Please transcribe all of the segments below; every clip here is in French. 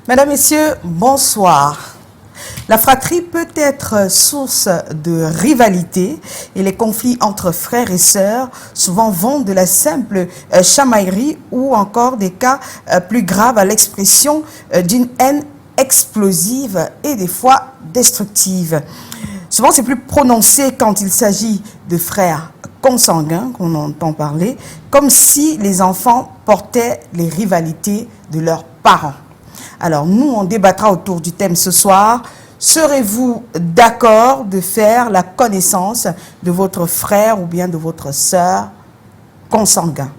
Mesdames, Messieurs, bonsoir. La fratrie peut être source de rivalité et les conflits entre frères et sœurs souvent vont de la simple chamaillerie ou encore des cas plus graves à l'expression d'une haine explosive et des fois destructive. Souvent, c'est plus prononcé quand il s'agit de frères consanguins qu'on entend parler, comme si les enfants portaient les rivalités de leurs parents. Alors, nous, on débattra autour du thème ce soir. Serez-vous d'accord de faire la connaissance de votre frère ou bien de votre sœur consanguin?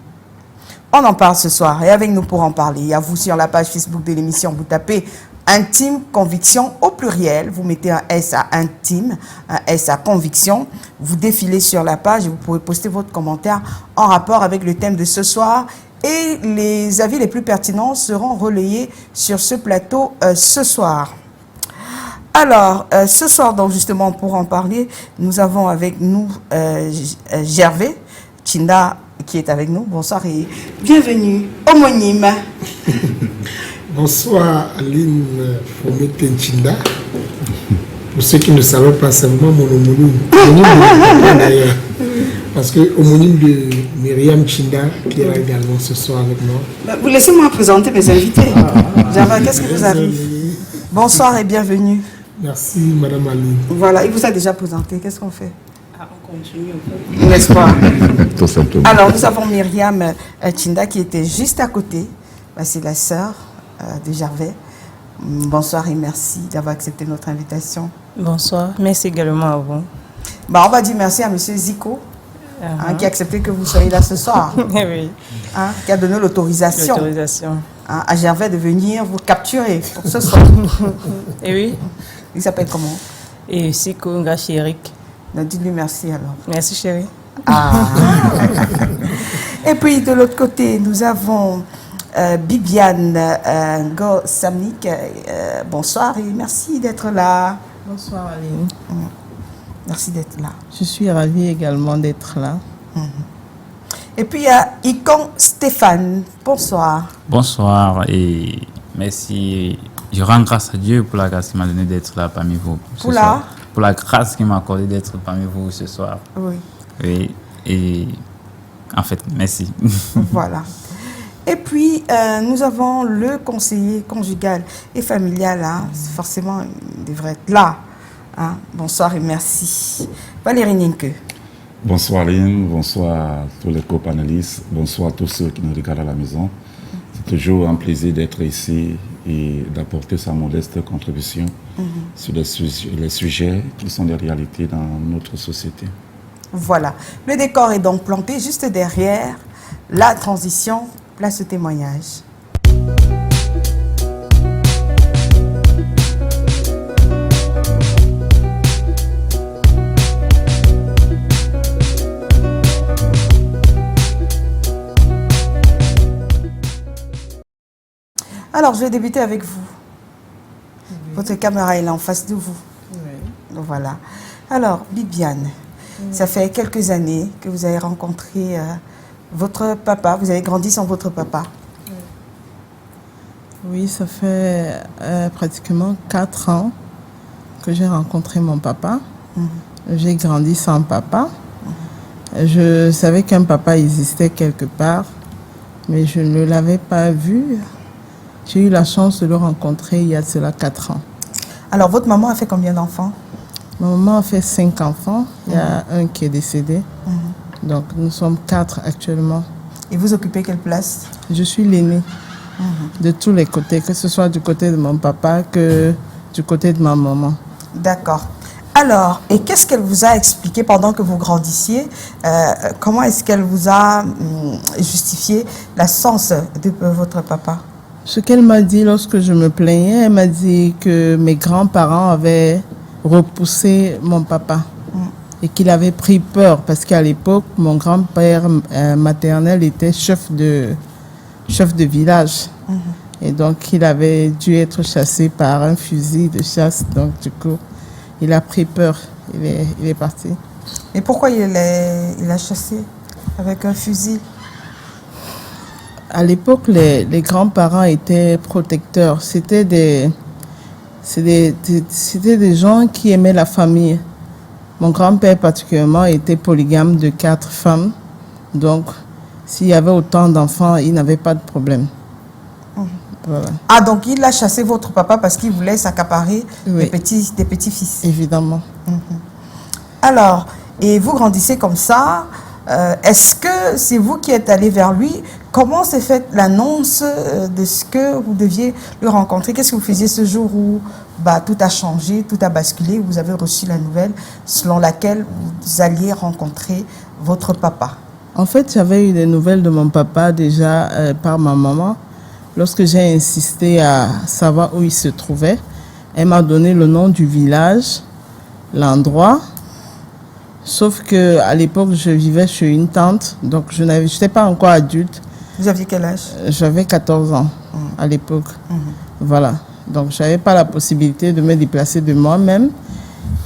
On en parle ce soir et avec nous pour en parler, il y a vous sur la page Facebook de l'émission, vous tapez Intime Conviction au pluriel, vous mettez un S à Intime, un S à Conviction, vous défilez sur la page et vous pouvez poster votre commentaire en rapport avec le thème de ce soir. Et les avis les plus pertinents seront relayés sur ce plateau ce soir. Alors, ce soir, donc justement, pour en parler, nous avons avec nous Gervais Chinda qui est avec nous. Bonsoir et bienvenue, homonyme. Bonsoir Aline Fomete Chinda. Pour ceux qui ne savaient pas, c'est vraiment mon homonyme. D'ailleurs. Parce que homonyme de Myriam Chinda, qui est là également ce soir avec moi. Vous laissez-moi présenter mes invités. Gervais, qu'est-ce qui vous arrive? Bonsoir et bienvenue. Merci Madame Aline. Voilà, il vous a déjà présenté. Qu'est-ce qu'on fait? On continue un peu. N'est-ce pas? Tout simplement. Alors, nous avons Myriam Chinda qui était juste à côté. C'est la sœur de Gervais. Bonsoir et merci d'avoir accepté notre invitation. Bonsoir, merci également à vous. On va dire merci à M. Zico qui a accepté que vous soyez là ce soir. Oui. Qui a donné l'autorisation à Gervais de venir vous capturer pour ce soir. Et oui. Il s'appelle comment? Et Siko Ngachi Eric. Dites-lui merci alors. Merci chérie. Et puis de l'autre côté, nous avons Bibiane Samnik. Bonsoir et merci d'être là. Bonsoir Aline. Merci d'être là. Je suis ravie également d'être là. Et puis il y a Icon Stéphane. Bonsoir. Bonsoir et merci. Je rends grâce à Dieu pour la grâce qu'il m'a donné d'être là parmi vous ce soir. Pour la grâce qu'il m'a accordé d'être parmi vous ce soir. Oui. Oui. Et en fait, merci. Voilà. Et puis, nous avons le conseiller conjugal et familial. Forcément, il devrait être là. Bonsoir et merci. Valérie Ninke. Bonsoir Lynn, bonsoir à tous les co-panélistes, bonsoir à tous ceux qui nous regardent à la maison. C'est toujours un plaisir d'être ici et d'apporter sa modeste contribution sur les sujets qui sont des réalités dans notre société. Voilà. Le décor est donc planté juste derrière la transition. Place au témoignage. Alors, je vais débuter avec vous. Votre caméra est là en face de vous. Oui. Voilà. Alors, Bibiane, ça fait quelques années que vous avez rencontré votre papa. Vous avez grandi sans votre papa. Oui, ça fait pratiquement 4 ans que j'ai rencontré mon papa. J'ai grandi sans papa. Je savais qu'un papa existait quelque part, mais je ne l'avais pas vu. J'ai eu la chance de le rencontrer il y a cela 4 ans. Alors, votre maman a fait combien d'enfants? Ma maman a fait 5 enfants. Il y a un qui est décédé. Donc, nous sommes 4 actuellement. Et vous occupez quelle place? Je suis l'aînée de tous les côtés, que ce soit du côté de mon papa que du côté de ma maman. D'accord. Alors, et qu'est-ce qu'elle vous a expliqué pendant que vous grandissiez? Comment est-ce qu'elle vous a justifié l'absence de votre papa? Ce qu'elle m'a dit lorsque je me plaignais, elle m'a dit que mes grands-parents avaient repoussé mon papa et qu'il avait pris peur parce qu'à l'époque, mon grand-père maternel était chef de village. Et donc, il avait dû être chassé par un fusil de chasse. Donc, du coup, il a pris peur. Il est parti. Et pourquoi il a chassé avec un fusil? À l'époque, les grands-parents étaient protecteurs. C'était des gens qui aimaient la famille. Mon grand-père particulièrement était polygame de 4 femmes. Donc, s'il y avait autant d'enfants, il n'avait pas de problème. Voilà. Ah, donc il a chassé votre papa parce qu'il voulait s'accaparer Oui. des petits-fils. Évidemment. Alors, et vous grandissez comme ça. Est-ce que c'est vous qui êtes allé vers lui? Comment s'est faite l'annonce de ce que vous deviez le rencontrer? Qu'est-ce que vous faisiez ce jour où tout a changé, tout a basculé? Vous avez reçu la nouvelle selon laquelle vous alliez rencontrer votre papa. En fait, j'avais eu des nouvelles de mon papa déjà par ma maman. Lorsque j'ai insisté à savoir où il se trouvait, elle m'a donné le nom du village, l'endroit. Sauf qu'à l'époque, je vivais chez une tante, donc je n'étais pas encore adulte. Vous aviez quel âge? J'avais 14 ans à l'époque. Voilà. Donc, je n'avais pas la possibilité de me déplacer de moi-même.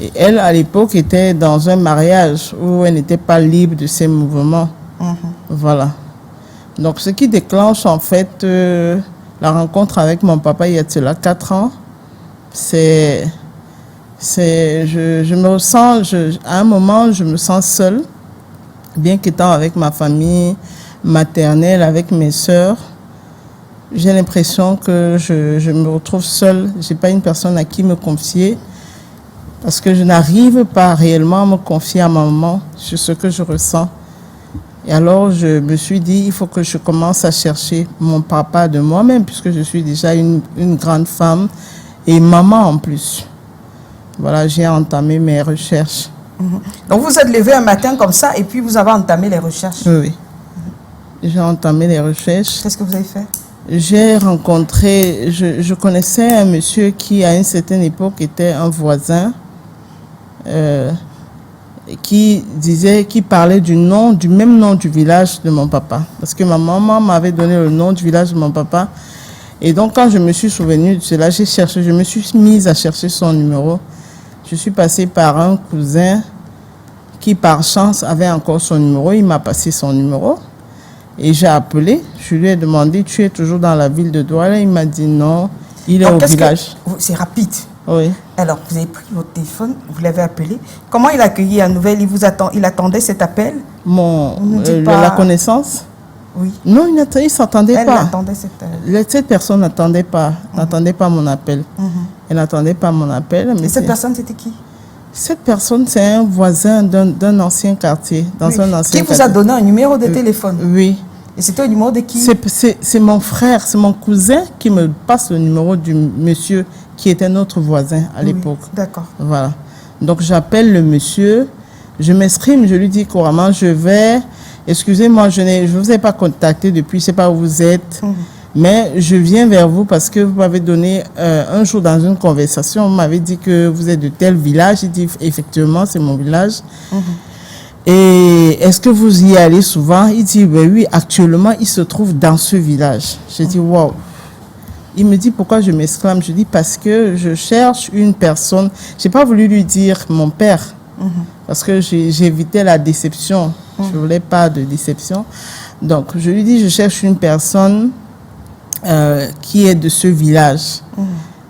Et elle, à l'époque, était dans un mariage où elle n'était pas libre de ses mouvements. Voilà. Donc, ce qui déclenche en fait la rencontre avec mon papa il y a de cela 4 ans, je me ressens, à un moment, je me sens seule, bien qu'étant avec ma famille maternelle, avec mes sœurs. J'ai l'impression que je me retrouve seule. Je n'ai pas une personne à qui me confier parce que je n'arrive pas réellement à me confier à ma maman sur ce que je ressens. Et alors, je me suis dit, il faut que je commence à chercher mon papa de moi-même, puisque je suis déjà une grande femme et maman en plus. Voilà, j'ai entamé mes recherches. Donc, vous êtes levé un matin comme ça et puis vous avez entamé les recherches. Oui. J'ai entamé les recherches. Qu'est-ce que vous avez fait? J'ai rencontré, je connaissais un monsieur qui, à une certaine époque, était un voisin. Qui parlait du même nom du village de mon papa. Parce que ma maman m'avait donné le nom du village de mon papa. Et donc, quand je me suis souvenue de cela, je me suis mise à chercher son numéro. Je suis passée par un cousin qui, par chance, avait encore son numéro. Il m'a passé son numéro. Et j'ai appelé. Je lui ai demandé, tu es toujours dans la ville de Douala? Il m'a dit non, il est au village. C'est rapide. Oui. Alors, vous avez pris votre téléphone, vous l'avez appelé. Comment il a accueilli la nouvelle? Il attendait cet appel? La connaissance? Oui. Non, il ne s'attendait pas. Elle attendait cette personne n'attendait pas mon appel. Elle n'attendait pas mon appel. Mais et cette personne, c'était qui? Cette personne, c'est un voisin d'un ancien quartier. Qui vous a donné un numéro de téléphone? Oui. Et c'était un numéro de qui? C'est mon frère, c'est mon cousin qui me passe le numéro du monsieur qui était notre voisin à l'époque. D'accord. Voilà. Donc, j'appelle le monsieur, je m'exprime, je lui dis couramment, excusez-moi, je ne vous ai pas contacté depuis, je ne sais pas où vous êtes, mais je viens vers vous parce que vous m'avez donné un jour dans une conversation, vous m'avez dit que vous êtes de tel village. J'ai dit, effectivement, c'est mon village. Et est-ce que vous y allez souvent? Il dit, ben oui, actuellement, il se trouve dans ce village. J'ai dit, waouh. Il me dit, pourquoi je m'exclame? Je dis, parce que je cherche une personne. Je n'ai pas voulu lui dire mon père, parce que j'évitais la déception. Je ne voulais pas de déception. Donc, je lui dis, je cherche une personne qui est de ce village.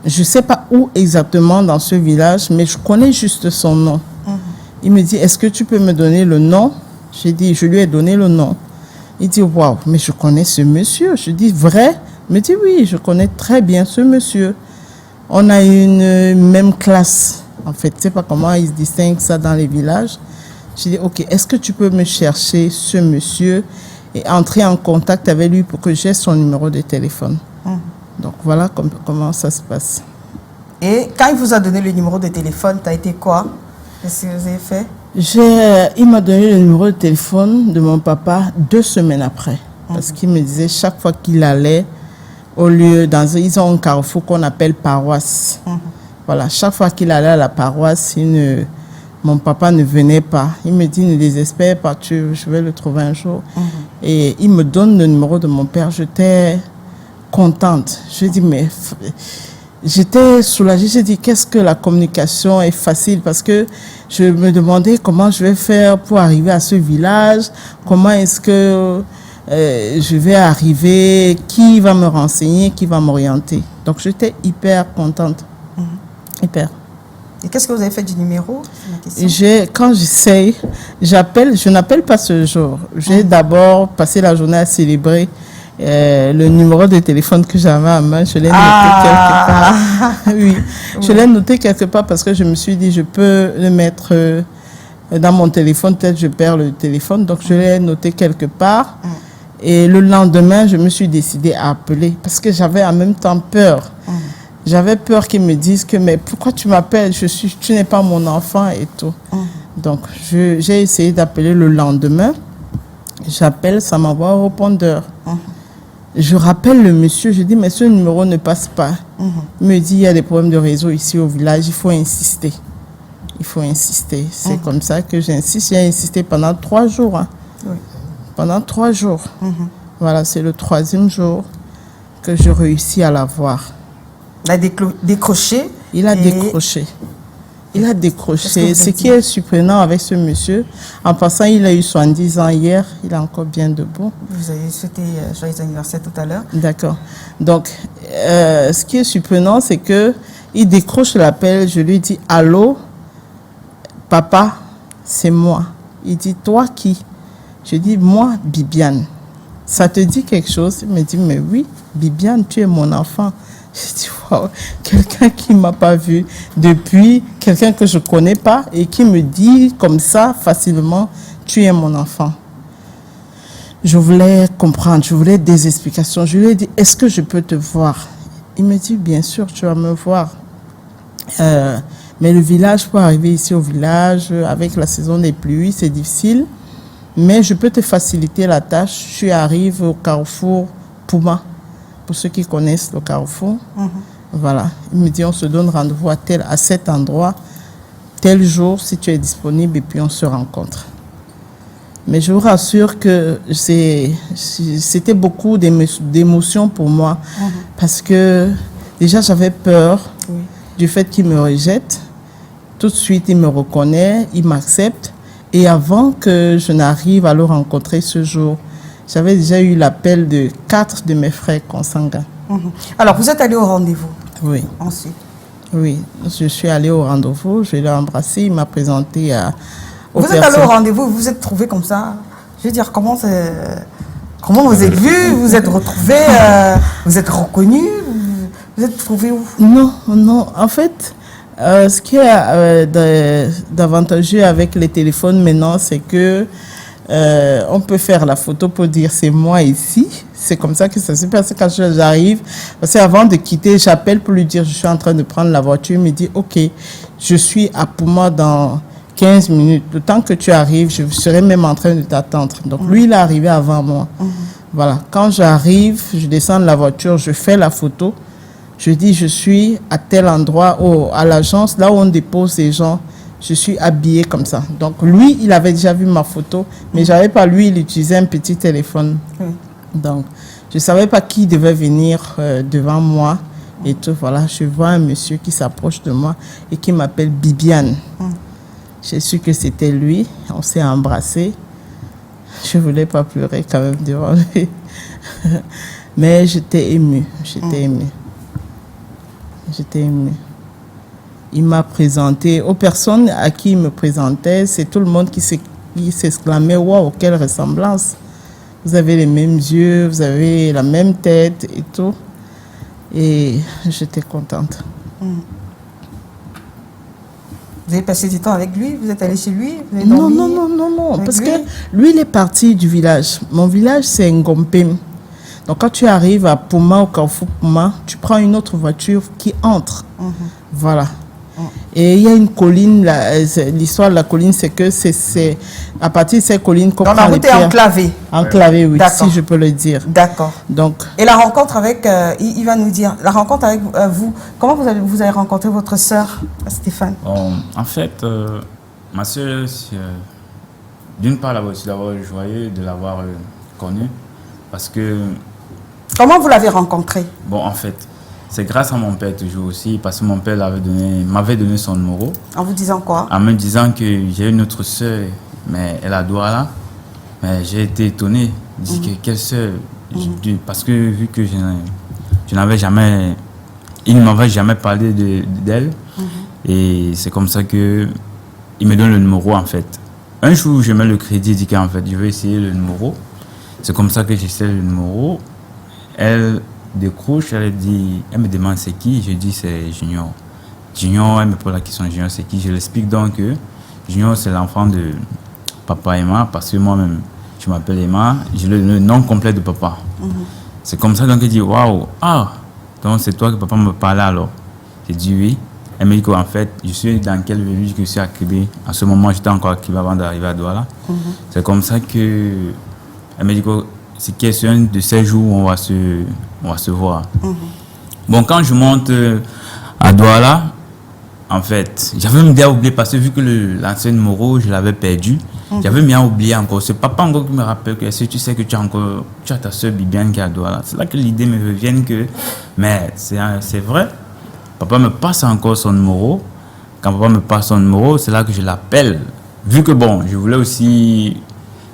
Je ne sais pas où exactement dans ce village, mais je connais juste son nom. Il me dit, est-ce que tu peux me donner le nom? J'ai dit, je lui ai donné le nom. Il dit, waouh, mais je connais ce monsieur. Je dis, vrai? Il me dit, oui, je connais très bien ce monsieur. On a une même classe. En fait, je ne sais pas comment ils distinguent ça dans les villages. J'ai dit, ok, est-ce que tu peux me chercher ce monsieur et entrer en contact avec lui pour que j'ai son numéro de téléphone? Donc, voilà comment ça se passe. Et quand il vous a donné le numéro de téléphone, tu as été quoi? Qu'est-ce que vous avez fait? Il m'a donné le numéro de téléphone de mon papa 2 semaines après. Parce qu'il me disait, chaque fois qu'il allait, ils ont un carrefour qu'on appelle paroisse. Voilà, chaque fois qu'il allait à la paroisse, mon papa ne venait pas. Il me dit, ne désespère pas, je vais le trouver un jour. Et il me donne le numéro de mon père. J'étais contente. Je dis, mais j'étais soulagée. J'ai dit, qu'est-ce que la communication est facile? Parce que je me demandais comment je vais faire pour arriver à ce village. Comment est-ce que je vais arriver, qui va me renseigner, qui va m'orienter. Donc j'étais hyper contente. Hyper. Et qu'est-ce que vous avez fait du numéro? Quand j'essaye, je n'appelle pas ce jour. J'ai d'abord passé la journée à célébrer le numéro de téléphone que j'avais à main. Je l'ai noté quelque part. Oui, je l'ai noté quelque part parce que je me suis dit, je peux le mettre dans mon téléphone. Peut-être je perds le téléphone. Donc, je l'ai noté quelque part. Et le lendemain, je me suis décidée à appeler parce que j'avais en même temps peur. J'avais peur qu'ils me disent que, mais pourquoi tu m'appelles? Tu n'es pas mon enfant et tout. Donc, j'ai essayé d'appeler le lendemain. J'appelle, ça m'envoie un répondeur. Je rappelle le monsieur, je dis, mais ce numéro ne passe pas. Il me dit, il y a des problèmes de réseau ici au village, il faut insister. Il faut insister. C'est comme ça que j'insiste. J'ai insisté pendant 3 jours. Oui. Pendant 3 jours. Voilà, c'est le 3e jour que je réussis à l'avoir. Il a décroché. Il a décroché. Il a décroché. Ce qui est surprenant avec ce monsieur, en passant, il a eu 70 ans hier, il est encore bien debout. Vous avez souhaité joyeux anniversaire tout à l'heure. D'accord. Donc, ce qui est surprenant, c'est que il décroche l'appel, je lui dis, allô, papa, c'est moi. Il dit, toi qui? Je dis, moi, Bibiane. Ça te dit quelque chose? Il me dit, mais oui, Bibiane, tu es mon enfant. Je dis, wow, quelqu'un qui ne m'a pas vu depuis, quelqu'un que je ne connais pas et qui me dit comme ça facilement, tu es mon enfant. Je voulais comprendre, je voulais des explications. Je lui ai dit, est-ce que je peux te voir? Il me dit, bien sûr, tu vas me voir. Mais le village, pour arriver ici au village, avec la saison des pluies, c'est difficile. Mais je peux te faciliter la tâche. Tu arrives au carrefour Pouma. Pour ceux qui connaissent le carrefour, voilà. Il me dit, on se donne rendez-vous à cet endroit, tel jour, si tu es disponible, et puis on se rencontre. Mais je vous rassure que c'était beaucoup d'émotions pour moi, parce que déjà j'avais peur du fait qu'il me rejette. Tout de suite, il me reconnaît, il m'accepte. Et avant que je n'arrive à le rencontrer ce jour, j'avais déjà eu l'appel de 4 de mes frères consanguins. Alors, vous êtes allé au rendez-vous? Oui. Ensuite? Oui, je suis allée au rendez-vous, je l'ai embrassé, il m'a présenté aux personnes. Vous êtes allé au rendez-vous, vous êtes trouvé comme ça? Je veux dire, comment vous êtes vu? Vous êtes retrouvé? Vous êtes reconnu? Vous êtes trouvé où? Non. En fait, ce qui est d'avantageux avec les téléphones maintenant, c'est que on peut faire la photo pour dire c'est moi ici. C'est comme ça que ça se passe quand j'arrive. Parce qu'avant de quitter, j'appelle pour lui dire je suis en train de prendre la voiture. Il me dit ok, je suis à Pouma dans 15 minutes. Le temps que tu arrives, je serai même en train de t'attendre. Donc lui, il est arrivé avant moi. Voilà. Quand j'arrive, je descends de la voiture, je fais la photo. Je dis je suis à tel endroit, à l'agence, là où on dépose les gens. Je suis habillée comme ça. Donc, lui, il avait déjà vu ma photo, mais je n'avais pas, lui, il utilisait un petit téléphone. Donc, je ne savais pas qui devait venir devant moi. Et tout, voilà, je vois un monsieur qui s'approche de moi et qui m'appelle Bibiane. J'ai su que c'était lui. On s'est embrassés. Je ne voulais pas pleurer quand même devant lui. Mais j'étais émue. J'étais émue. Il m'a présenté, aux personnes à qui il me présentait, c'est tout le monde qui s'exclamait « Waouh, quelle ressemblance! Vous avez les mêmes yeux, vous avez la même tête et tout. » Et j'étais contente. Vous avez passé du temps avec lui? Vous êtes allé chez lui? Non. Parce que lui, il est parti du village. Mon village, c'est Ngompem. Donc, quand tu arrives à Pouma, au carrefour Pouma, tu prends une autre voiture qui entre. Voilà. Et il y a une colline, l'histoire de la colline, c'est que c'est à partir de cette colline qu'on prend la route est enclavée. Enclavée, oui, si je peux le dire. D'accord. Donc, et la rencontre avec, il va nous dire, la rencontre avec vous, comment vous avez rencontré votre sœur, Stéphane? En fait, ma sœur, d'une part, je suis d'abord joyeux de l'avoir connue, parce que... Comment vous l'avez rencontrée? Bon, en fait... C'est grâce à mon père toujours aussi, parce que mon père m'avait donné son numéro. En vous disant quoi? En me disant que j'ai une autre soeur, mais elle a Douala. Mais j'ai été étonné Il dit que quelle sœur? Parce que vu que je n'avais jamais... Il ne m'avait jamais parlé d'elle. Et c'est comme ça que il me donne le numéro en fait. Un jour, je mets le crédit, il dit qu'en fait, je vais essayer le numéro. C'est comme ça que j'essaie le numéro. Elle décroche, elle me demande c'est qui. Je dis c'est Junior. Junior, elle me pose la question Junior c'est qui. Je l'explique donc que Junior c'est l'enfant de papa Emma parce que moi-même je m'appelle Emma. J'ai le nom complet de papa. C'est comme ça donc elle dit waouh, donc c'est toi que papa me parlait alors. J'ai dit oui. Elle me dit qu'en fait, je suis dans quelle ville que je suis à Kibé. À ce moment, j'étais encore à Kibé avant d'arriver à Douala. C'est comme ça que elle me dit que c'est question de ces jours où on va se voir. Bon, quand je monte à Douala, en fait, j'avais même déjà oublié parce que vu que l'ancien numéro, je l'avais perdu, j'avais bien oublié encore. C'est papa encore qui me rappelle que est-ce que tu sais que tu as ta soeur Bibiane qui est à Douala. C'est là que l'idée me revient que, mais c'est vrai. Papa me passe encore son numéro. Quand papa me passe son numéro, c'est là que je l'appelle. Vu que bon, je voulais aussi...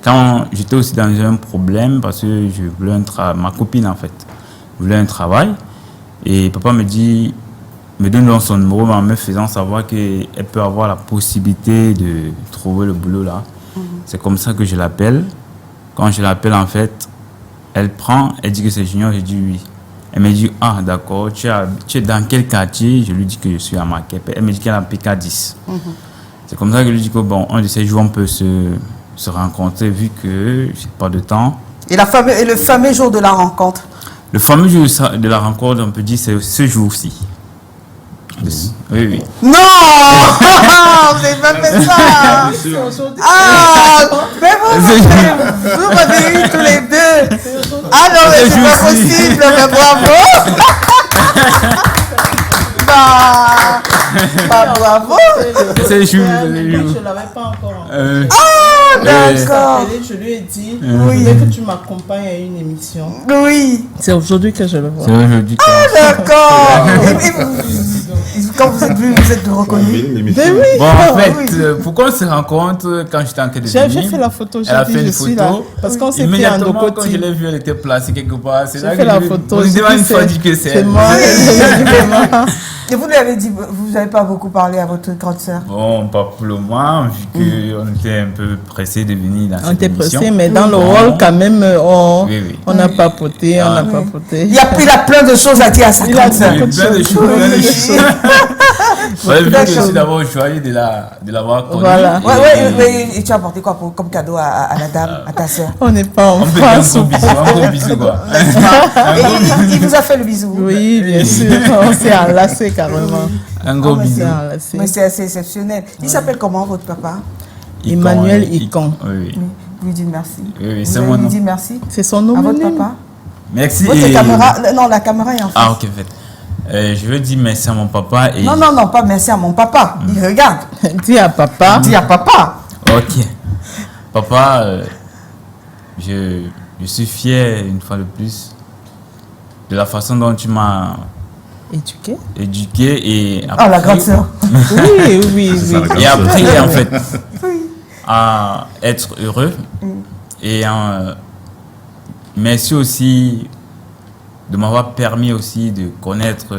Quand j'étais aussi dans un problème, parce que je voulais ma copine en fait, voulait un travail. Et papa me donne donc son numéro en me faisant savoir qu'elle peut avoir la possibilité de trouver le boulot là. C'est comme ça que je l'appelle. Quand je l'appelle en fait, elle dit que c'est Junior, je dis oui. Elle me dit, d'accord, tu es dans quel quartier? Je lui dis que je suis à Makepe. Elle me dit qu'elle est à PK10. C'est comme ça que je lui dis que bon, un de ces jours, on peut se rencontrer vu que j'ai pas de temps. Et le fameux jour de la rencontre? Le fameux jour de la rencontre, on peut dire, c'est ce jour-ci. Oui. Non. Vous n'avez pas fait ça. Mais vous m'avez eu tous les deux. Non, mais c'est pas possible, mais bravo. Bravo. C'est juste. Je ne l'avais pas encore. D'accord. Je lui ai dit, que tu m'accompagnes à une émission. Oui. C'est aujourd'hui que je le vois. C'est aujourd'hui. D'accord. Quand vous êtes venu, vous êtes reconnu. Bon, en fait, pourquoi on se rencontre quand j'étais en quai de J'ai fait la photo. Elle a fait une photo. Parce qu'on s'est pris en deux côtés. Quand je l'ai vue, elle était placée quelque part. C'est là que la photo. Vous avez une fois dit que c'est elle. Moi. Et vous lui avez dit, vous n'avez pas beaucoup parlé à votre grande sœur? Bon, pas pour le moment, vu qu'on était un peu pressés de venir dans cette émission. On était pressés, mais dans le rôle, quand même, on a papoté, Il a plein de choses à dire à sa grande sœur. Plein de choses. Vu que je suis d'abord joyeux de l'avoir connue. Voilà. Et tu as apporté quoi comme cadeau à la dame, à ta sœur? On n'est pas en France. Un gros bisou, quoi. Il vous a fait le bisou? Oui, bien sûr. On s'est enlacé carrément. Un gros bisou. Mais c'est assez exceptionnel. Il s'appelle comment votre papa? Emmanuel Icon. Oui. Vous lui dites merci. Oui, c'est mon nom. Vous lui dites merci. C'est son nom. À votre papa? Merci. Votre caméra, non, la caméra est en fait. Ok, en fait. Je veux dire merci à mon papa. Et... Non, pas merci à mon papa. Il regarde. Dis à papa. Dis à papa. Ok. Papa, je suis fier une fois de plus de la façon dont tu m'as éduqué et appris. La grande sœur. Oui. Et appris en fait à être heureux. Et merci aussi de m'avoir permis aussi de connaître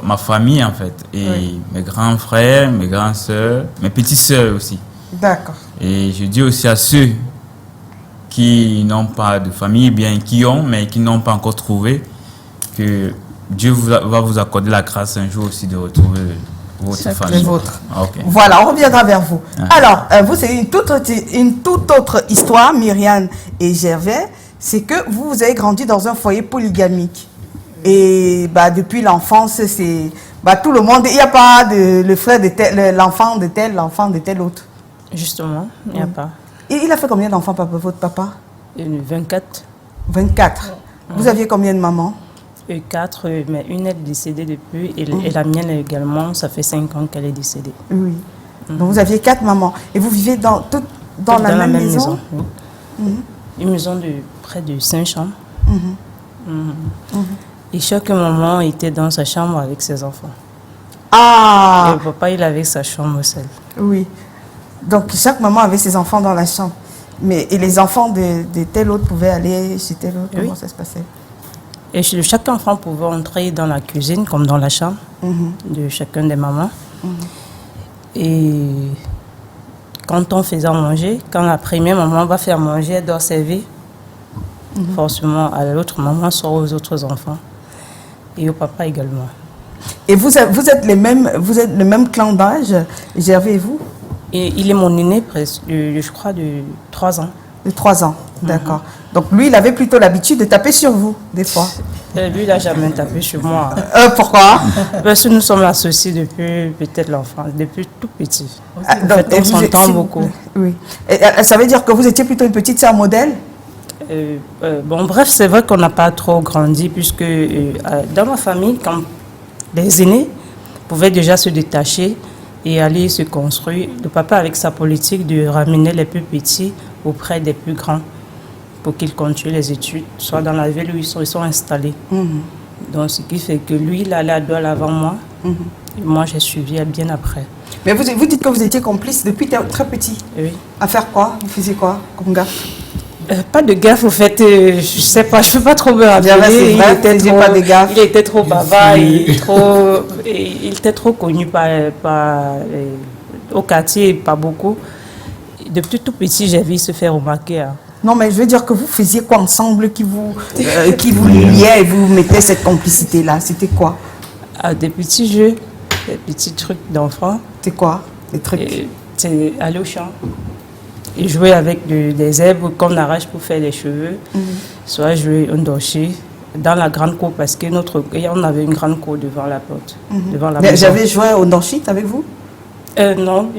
ma famille en fait, et mes grands frères, mes grandes sœurs, mes petites sœurs aussi. D'accord. Et je dis aussi à ceux qui n'ont pas de famille, bien qui ont, mais qui n'ont pas encore trouvé, que Dieu va vous accorder la grâce un jour aussi de retrouver votre famille. Okay. Voilà, on reviendra vers vous. Alors, vous, c'est une toute autre histoire, Myriam et Gervais. C'est que vous avez grandi dans un foyer polygamique. Et depuis l'enfance, c'est tout le monde. Il n'y a pas le frère de tel, l'enfant de tel autre. Justement, il n'y a pas. Et il a fait combien d'enfants, votre papa? 24. 24. Vous aviez combien de mamans? 4, mais une est décédée depuis. Et la mienne également, ça fait 5 ans qu'elle est décédée. Oui. Donc vous aviez 4 mamans. Et vous vivez dans la même maison? Oui. Une maison de près de 5 chambres. Et chaque maman était dans sa chambre avec ses enfants. Et le papa, il avait sa chambre seule. Oui. Donc chaque maman avait ses enfants dans la chambre. Et les enfants de tel autre pouvaient aller chez tel autre? Oui. Comment ça se passait? Et chaque enfant pouvait entrer dans la cuisine, comme dans la chambre de chacun des mamans. Et quand on faisait à manger, quand la première maman va faire manger, elle doit servir forcément à l'autre maman, soit aux autres enfants. Et au papa également. Et vous êtes le même clan d'âge, Gervais et vous? Et il est mon aîné, presque, je crois, de 3 ans. De 3 ans, d'accord. Donc lui, il avait plutôt l'habitude de taper sur vous, des fois. Lui, il n'a jamais tapé sur moi. Pourquoi? Parce que nous sommes associés depuis peut-être l'enfance, depuis tout petit. Donc, En fait, on s'entend beaucoup. Oui. Ça veut dire que vous étiez plutôt une petite sœur modèle? Bon, bref, c'est vrai qu'on n'a pas trop grandi, puisque dans ma famille, quand les aînés pouvaient déjà se détacher et aller se construire, le papa, avec sa politique de ramener les plus petits auprès des plus grands pour qu'ils continuent les études, soit dans la ville où ils sont installés. Donc, ce qui fait que lui, il allait à Douala avant moi, et moi, j'ai suivi bien après. Mais vous dites que vous étiez complice depuis très petit. Oui. À faire quoi? Vous faisiez quoi comme gaffe? Pas de gaffe, au fait, je sais pas, je peux pas trop me rappeler. Il était trop bavard, il était trop connu au quartier, pas beaucoup. Depuis tout petit, j'ai vu se faire remarquer. Non, mais je veux dire que vous faisiez quoi ensemble qui vous liait et vous mettait cette complicité-là? C'était quoi? Des petits jeux, des petits trucs d'enfants. C'est quoi, les trucs? C'est aller au champ et jouer avec des herbes qu'on arrache pour faire les cheveux, soit jouer un dossier dans la grande cour, parce que on avait une grande cour devant la porte. J'avais joué au Ndoshit avec vous? Non,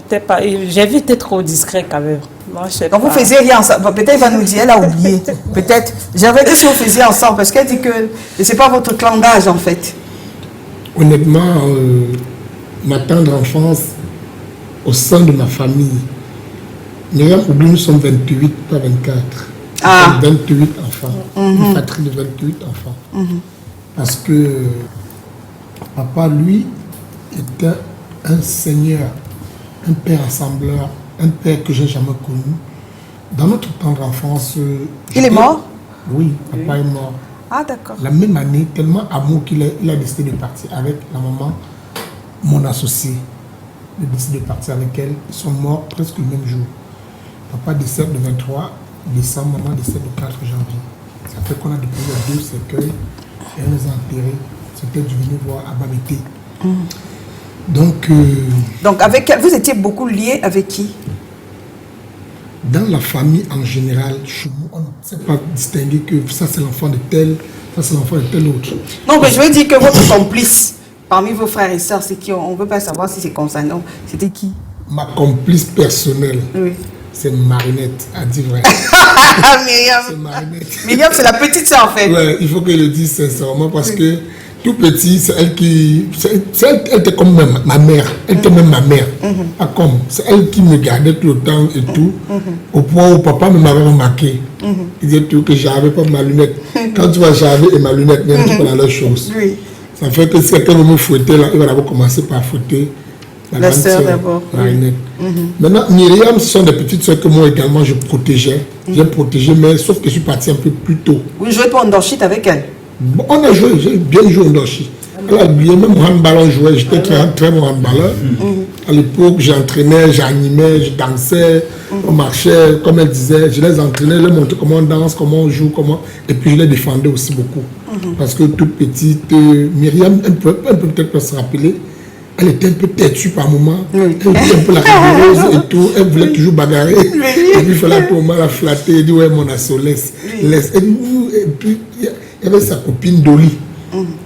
j'avais été trop discret quand même. Moi, donc vous faisiez rien ensemble. Peut-être il va nous dire, elle a oublié. Peut-être. J'avais dit si vous faisiez ensemble, parce qu'elle dit que ce n'est pas votre clan d'âge en fait. Honnêtement, ma tendre enfance au sein de ma famille, nous sommes 28, pas 24. Ah. 28 enfants. Une fratrie de 28 enfants. Parce que papa, lui, était un seigneur, un père assembleur, un père que je n'ai jamais connu. Dans notre tendre enfance... Il est mort? Oui, papa est mort. Ah, d'accord. La même année, tellement amour qu'il a décidé de partir avec la maman, mon associé. Il a décidé de partir avec elle. Ils sont morts presque le même jour. Papa décède le 23 décembre, maman décède le 4 janvier. Ça fait qu'on a déposé 2 cercueils et on les a enterrés. C'était du venir voir à Babété. Donc vous étiez beaucoup liés avec qui? Dans la famille en général, chez nous, on ne sait pas distinguer que ça c'est l'enfant de tel, ça c'est l'enfant de tel autre. Non, mais je veux dire que votre complice, parmi vos frères et sœurs, c'est qui? On ne veut pas savoir si c'est comme ça, non. C'était qui? Ma complice personnelle, oui. C'est Marinette, à dire vrai. Myriam. C'est Marinette. Myriam, c'est la petite sœur en fait. Ouais, il faut que je le dise sincèrement parce que tout petit, c'est elle qui... Elle était comme ma mère. Elle était même ma mère. Pas comme. C'est elle qui me gardait tout le temps et tout. Au point où papa m'avait remarqué. Il disait tout que j'avais pas ma lunette. Quand tu vois j'avais et ma lunette, il y a un truc dans la chose. Oui. Ça fait que si quelqu'un veut me fouetter, là, il va d'abord commencer par fouetter la sœur d'abord. Marinette. Maintenant, Myriam, ce sont des petites soeurs que moi également je protégeais. J'ai protégé, mais sauf que je suis parti un peu plus tôt. Vous jouez pas en Ndoshit avec elle? Bon, on a joué, j'ai bien joué au Ndoshit. Elle a oublié, même au handball on jouait, j'étais très bon handballeur. À l'époque, j'entraînais, j'animais, je dansais, on marchait, comme elle disait, je les entraînais, je leur montrais comment on danse, comment on joue, et puis je les défendais aussi beaucoup. Parce que toute petite, Myriam, elle peut peut-être pas se rappeler, elle était un peu têtue par moment, elle était un peu la rigoureuse et tout, elle voulait toujours bagarrer, et puis il fallait tout le moment la flatter, elle dit ouais mon asso, laisse. Et puis il y avait sa copine Dolly,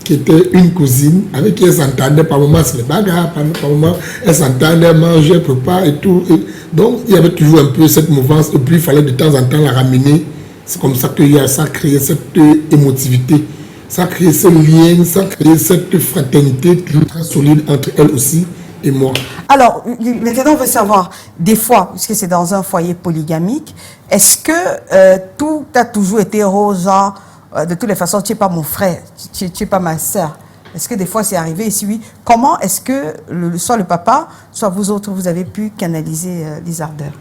qui était une cousine, avec qui elle s'entendait, par moment c'est les bagarres, par moment elle s'entendait, elle mangeait, préparait et tout. Et donc il y avait toujours un peu cette mouvance, et puis il fallait de temps en temps la ramener. C'est comme ça que ça a créé cette émotivité. Ça a créé ce lien, ça a créé cette fraternité toujours très solide entre elle aussi et moi. Alors, maintenant on veut savoir, des fois, puisque c'est dans un foyer polygamique, est-ce que tout a toujours été rose, genre, de toutes les façons, tu n'es pas mon frère, tu n'es pas ma soeur? Est-ce que des fois c'est arrivé? Et si oui, comment est-ce que soit le papa, soit vous autres, vous avez pu canaliser les ardeurs?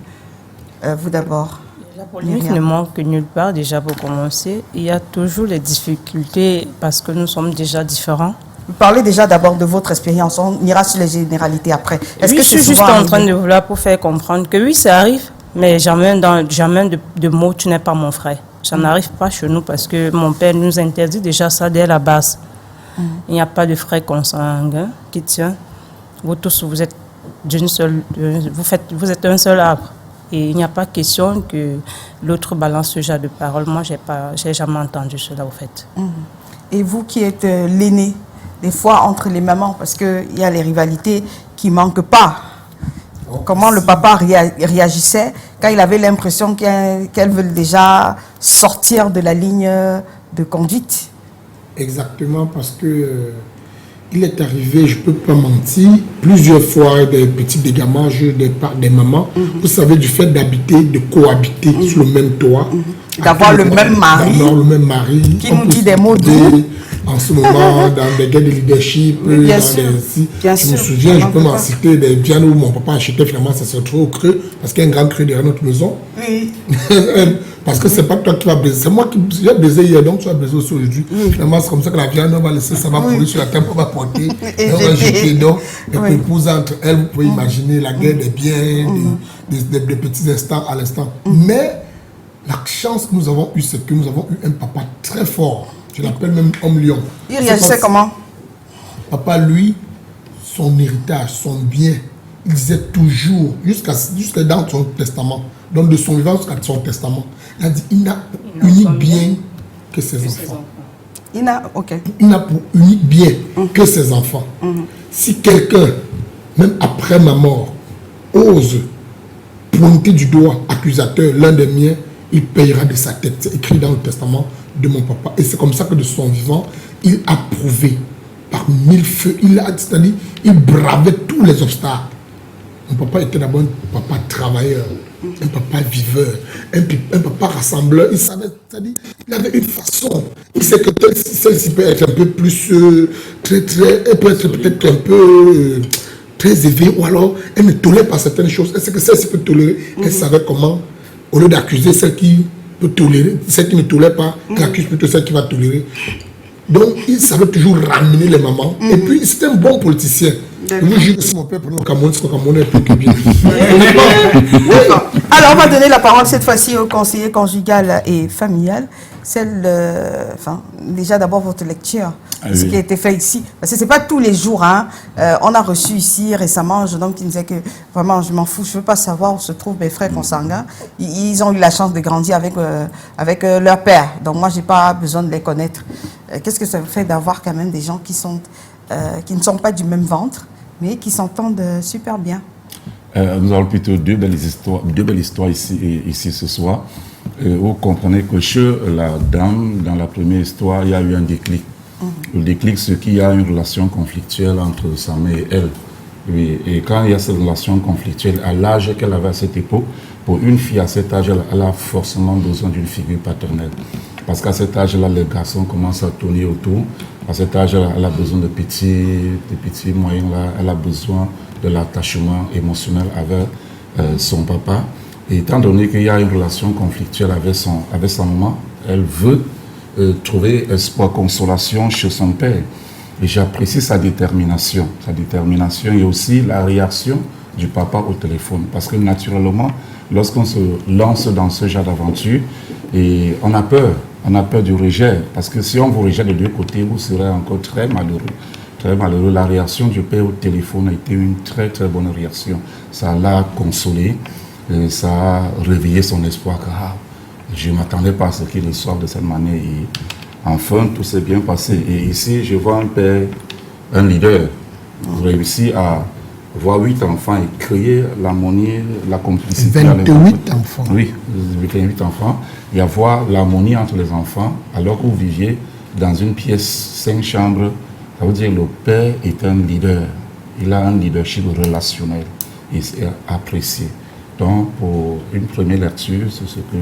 Vous d'abord. La polémique ne manque nulle part, déjà pour commencer. Il y a toujours les difficultés parce que nous sommes déjà différents. Vous parlez déjà d'abord de votre expérience, on ira sur les généralités après. Oui, je suis juste en train de vouloir pour faire comprendre que oui, ça arrive, mais jamais de mots, tu n'es pas mon frère. Ça n'arrive pas chez nous parce que mon père nous interdit déjà ça dès la base. Il n'y a pas de frère consanguin qui tient. Vous tous, vous êtes d'une seule, vous êtes un seul arbre. Et il n'y a pas question que l'autre balance ce genre de paroles. Moi, j'ai jamais entendu cela, au fait. Et vous qui êtes l'aîné, des fois entre les mamans, parce qu'il y a les rivalités qui ne manquent pas. Comment le papa réagissait quand il avait l'impression qu'elle veut déjà sortir de la ligne de conduite? Exactement, parce que il est arrivé, je ne peux pas mentir, plusieurs fois des petits dégamages des mamans. Vous savez, du fait d'habiter, de cohabiter sur le même toit. D'avoir le même mari. D'avoir le même mari. Qui nous dit des mots doux. En ce moment, dans des guerres de leadership, bien sûr. Je me souviens, je peux m'en citer des biens où mon papa achetait, finalement, ça se retrouve au creux, parce qu'il y a un grand creux derrière notre maison. Oui. Parce que c'est pas toi qui vas baiser, c'est moi qui j'ai baisé hier, donc tu vas baiser aussi aujourd'hui. Finalement, c'est comme ça que la viande, on va laisser, ça va pourrir sur la table, on va porter, et on va jeter. Donc, les épouses entre elles, vous pouvez imaginer la guerre des biens, des petits instants à l'instant. Mais la chance que nous avons eue, c'est que nous avons eu un papa très fort. Je l'appelle même homme lion. Il réagissait comment? Papa, lui, son héritage, son bien, il disait toujours, jusqu'à dans son testament, donc de son vivant jusqu'à son testament, il a dit, il n'a unique bien que ses enfants. Il n'a pour unique bien que ses enfants. Si quelqu'un, même après ma mort, ose pointer du doigt accusateur l'un des miens, il payera de sa tête. C'est écrit dans le testament de mon papa. Et c'est comme ça que de son vivant, il a prouvé par mille feux. C'est-à-dire, il bravait tous les obstacles. Mon papa était d'abord un papa travailleur, un papa viveur, un papa rassembleur. Il savait, c'est-à-dire, il avait une façon. Il sait que celle-ci peut être un peu plus, elle peut être peut-être un peu très éveillée, ou alors elle ne tolère pas certaines choses. Elle sait que celle-ci peut tolérer. Elle savait comment, au lieu d'accuser celle qui peut tolérer, celle qui ne tolère pas, elle accuse plutôt celle qui va tolérer. Donc, il savait toujours ramener les mamans. Et puis, c'était un bon politicien. Je vous jure que si mon père prenait au Cameroun, c'est au Cameroun est plus que bien. Alors, on va donner la parole cette fois-ci au conseiller conjugal et familial. Déjà d'abord votre lecture, ce qui a été fait ici. Parce que ce n'est pas tous les jours. Hein. On a reçu ici récemment un jeune homme qui nous disait que vraiment, je m'en fous, je ne veux pas savoir où se trouvent mes frères consanguins. Ils ont eu la chance de grandir avec leur père. Donc moi, je n'ai pas besoin de les connaître. Qu'est-ce que ça fait d'avoir quand même des gens qui ne sont pas du même ventre, mais qui s'entendent super bien? Nous avons plutôt deux belles histoires ici ce soir. Vous comprenez que chez la dame, dans la première histoire, il y a eu un déclic. Le déclic, c'est qu'il y a une relation conflictuelle entre sa mère et elle. Et quand il y a cette relation conflictuelle, à l'âge qu'elle avait à cette époque, pour une fille à cet âge, elle a forcément besoin d'une figure paternelle. Parce qu'à cet âge-là, les garçons commencent à tourner autour. À cet âge-là, elle a besoin de petits moyens. Là, elle a besoin de l'attachement émotionnel avec son papa. Et étant donné qu'il y a une relation conflictuelle avec sa maman, elle veut trouver espoir, consolation chez son père. Et j'apprécie sa détermination et aussi la réaction du papa au téléphone. Parce que naturellement, lorsqu'on se lance dans ce genre d'aventure, et on a peur du rejet. Parce que si on vous rejette de deux côtés, vous serez encore très malheureux. Très malheureux. La réaction du père au téléphone a été une très très bonne réaction. Ça l'a consolé, ça a réveillé son espoir. Je ne m'attendais pas à ce qu'il reçoive de cette manière. Et enfin, tout s'est bien passé. Et ici, je vois un père, un leader, réussi à voir 8 enfants et créer l'harmonie, la complicité. 28 enfants. Oui, 28 enfants. Et avoir l'harmonie entre les enfants, alors que vous viviez dans une pièce 5 chambres. Ça veut dire que le père est un leader. Il a un leadership relationnel. Et c'est apprécié. Donc, pour une première lecture, c'est ce que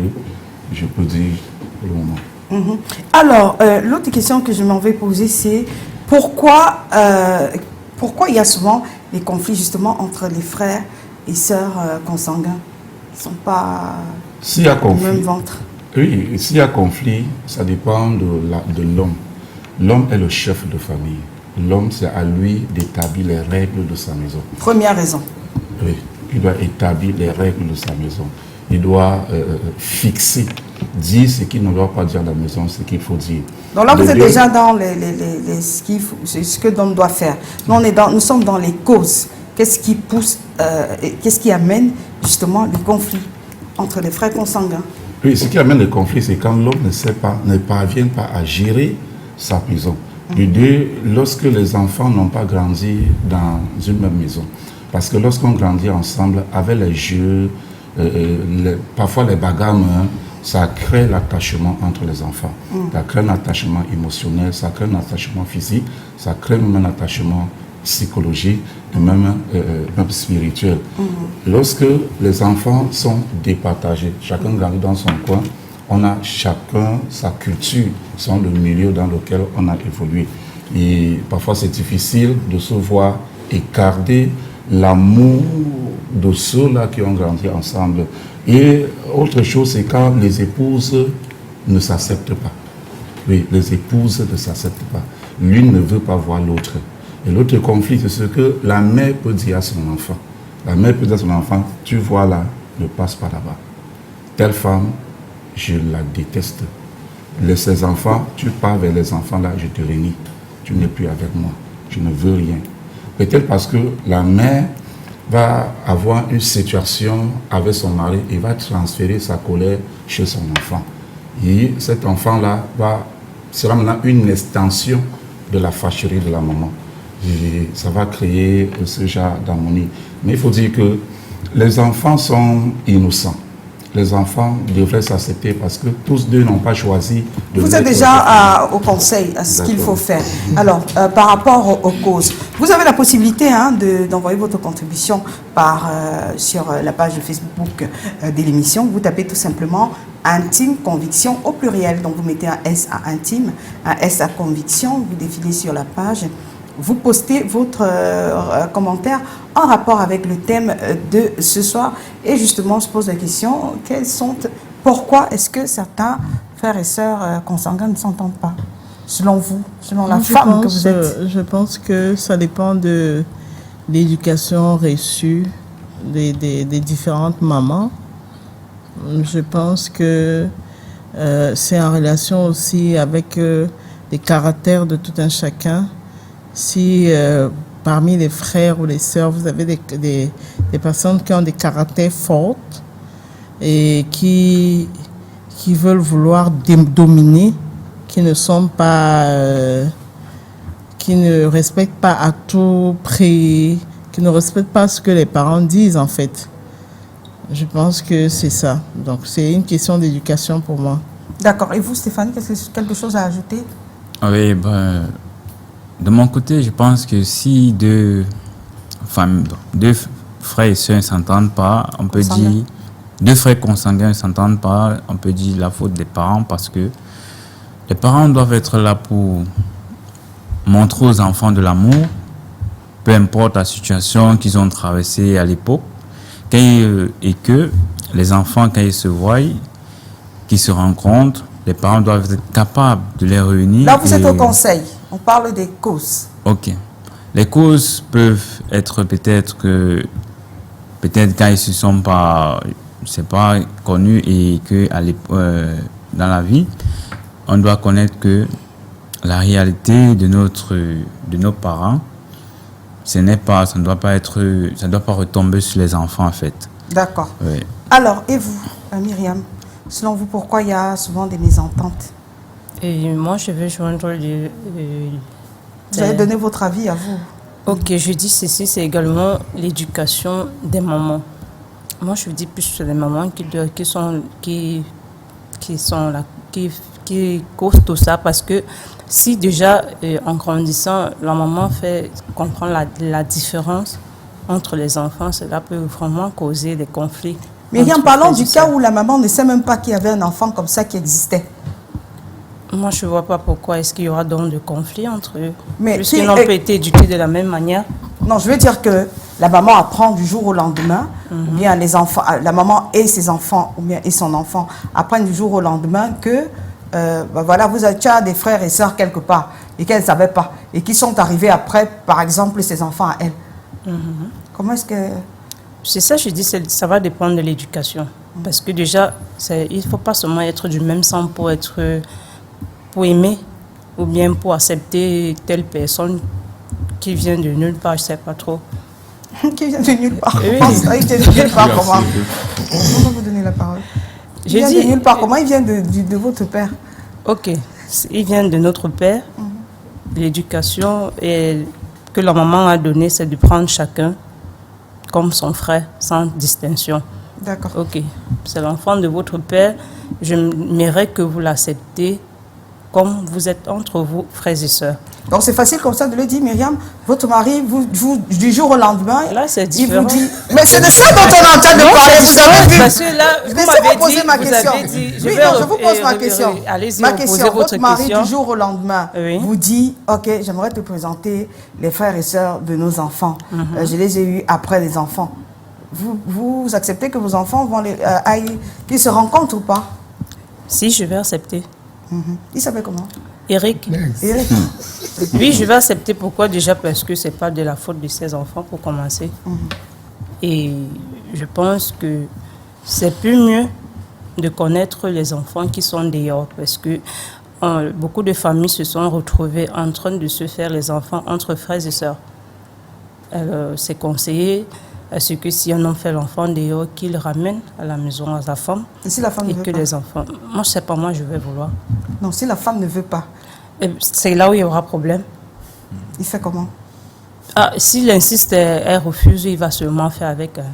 je peux dire pour le moment. Alors, l'autre question que je m'en vais poser, c'est pourquoi il y a souvent les conflits justement entre les frères et sœurs consanguins? Ils ne sont pas S'il y a conflit, Même ventre. oui, s'il y a conflit, ça dépend de l'homme. L'homme est le chef de famille. L'homme, c'est à lui d'établir les règles de sa maison. Première raison. Oui, il doit établir les règles de sa maison. Il doit fixer, dire ce qu'il ne doit pas dire à la maison, ce qu'il faut dire. Donc là, vous êtes deux, déjà dans ce que l'homme doit faire. Nous sommes dans les causes. Qu'est-ce qui pousse, qu'est-ce qui amène justement le conflit entre les frères consanguins? Oui, ce qui amène le conflit, c'est quand l'homme ne parvient pas à gérer sa maison. De deux, lorsque les enfants n'ont pas grandi dans une même maison. Parce que lorsqu'on grandit ensemble, avec les jeux, parfois les bagarres, ça crée l'attachement entre les enfants. Ça crée un attachement émotionnel, ça crée un attachement physique, ça crée même un attachement psychologique et même spirituel. Lorsque les enfants sont départagés, chacun grandit dans son coin, on a chacun sa culture, le milieu dans lequel on a évolué. Et parfois c'est difficile de se voir écarter l'amour de ceux-là qui ont grandi ensemble. Et autre chose, c'est quand les épouses ne s'acceptent pas. Oui, les épouses ne s'acceptent pas. L'une ne veut pas voir l'autre. Et l'autre conflit, c'est ce que la mère peut dire à son enfant. La mère peut dire à son enfant, tu vois là, ne passe pas là-bas. Telle femme, je la déteste. Ces enfants, tu pars vers les enfants là, je te réunis. Tu n'es plus avec moi. Je ne veux rien. Peut-être parce que la mère va avoir une situation avec son mari et va transférer sa colère chez son enfant. Et cet enfant-là sera maintenant une extension de la fâcherie de la maman. Et ça va créer ce genre d'harmonie. Mais il faut dire que les enfants sont innocents. Les enfants devraient s'accepter parce que tous deux n'ont pas choisi de... Vous êtes déjà au conseil à ce qu'il faut faire. Alors, par rapport aux causes, vous avez la possibilité d'envoyer votre contribution sur la page Facebook de l'émission. Vous tapez tout simplement Intime Conviction au pluriel. Donc, vous mettez un S à Intime, un S à Conviction. Vous défilez sur la page. Vous postez votre commentaire en rapport avec le thème de ce soir. Et justement, je pose la question, pourquoi est-ce que certains frères et sœurs consanguins ne s'entendent pas, selon vous, selon la femme que vous êtes? Je pense que ça dépend de l'éducation reçue des différentes mamans. Je pense que c'est en relation aussi avec les caractères de tout un chacun. Si parmi les frères ou les sœurs, vous avez des personnes qui ont des caractères forts et qui veulent vouloir dominer, qui ne sont pas, qui ne respectent pas à tout prix, qui ne respectent pas ce que les parents disent en fait. Je pense que c'est ça. Donc c'est une question d'éducation pour moi. D'accord. Et vous, Stéphanie, quelque chose à ajouter? Oui, de mon côté, je pense que si deux frères et sœurs ne s'entendent pas, on peut dire, deux frères consanguins ne s'entendent pas, on peut dire la faute des parents parce que les parents doivent être là pour montrer aux enfants de l'amour, peu importe la situation qu'ils ont traversée à l'époque, et que les enfants, quand ils se voient, qu'ils se rencontrent, les parents doivent être capables de les réunir. Là, vous êtes au conseil. On parle des causes. Ok. Les causes peuvent être peut-être quand ils ne sont pas, connus et que dans la vie, on doit connaître que la réalité de nos parents, ça ne doit pas retomber sur les enfants en fait. D'accord. Oui. Alors, et vous, Myriam, selon vous, pourquoi il y a souvent des mésententes? Et moi, je veux joindre vous allez donner votre avis à vous. Ok, je dis ceci, c'est également l'éducation des mamans. Moi, je dis plus sur les mamans qui causent tout ça parce que si déjà, en grandissant, la maman fait comprendre la différence entre les enfants, cela peut vraiment causer des conflits. Myriam, parlons du cas où la maman ne sait même pas qu'il y avait un enfant comme ça qui existait. Moi, je ne vois pas pourquoi est-ce qu'il y aura donc de conflits entre eux. Mais puisqu'ils n'ont pas été éduqués de la même manière. Non, je veux dire que la maman apprend du jour au lendemain, ou bien les enfants, la maman et ses enfants, ou bien et son enfant apprennent du jour au lendemain que voilà, tu as des frères et sœurs quelque part et qu'elle ne savait pas et qui sont arrivés après, par exemple, ses enfants à elle. Comment est-ce que... C'est ça, je dis, ça va dépendre de l'éducation. Parce que déjà, il ne faut pas seulement être du même sang pour aimer ou bien pour accepter telle personne qui vient de nulle part, je ne sais pas trop. Qui vient de nulle part. Oui. Il vient de nulle part, comment? On va vous donner la parole. Il vient de nulle part, comment? Il vient de votre père. Ok, il vient de notre père. L'éducation que la maman a donnée, c'est de prendre chacun comme son frère, sans distinction. D'accord. Ok, c'est l'enfant de votre père. J'aimerais que vous l'acceptez comme vous êtes entre vous, frères et sœurs. Donc c'est facile comme ça de le dire, Myriam. Votre mari, du jour au lendemain, là, c'est il différent. vous dit... Mais c'est de ça dont on est en train de parler, vous avez vu. Parce que là, vous m'avez poser ma question. dit, je vous pose ma question. Allez-y, ma question, votre mari, question. du jour au lendemain, vous dit, ok, j'aimerais te présenter les frères et sœurs de nos enfants. Je les ai eus après les enfants. Vous acceptez que vos enfants vont qu'ils se rencontrent ou pas? Si, je vais accepter. Il s'appelle comment? Eric. Eric. Oui, je vais accepter. Pourquoi? Déjà parce que ce n'est pas de la faute de ses enfants, pour commencer. Et je pense que c'est plus mieux de connaître les enfants qui sont dehors, parce que beaucoup de familles se sont retrouvées en train de se faire les enfants entre frères et sœurs. C'est conseillé à ce que si un homme fait l'enfant dehors, qu'il ramène à la maison à sa femme. Et si la femme ne veut pas? Les enfants... Moi, je ne sais pas, moi, je vais vouloir. Non, si la femme ne veut pas. C'est là où il y aura problème. Il fait comment? S'il insiste, elle refuse, il va seulement faire avec elle.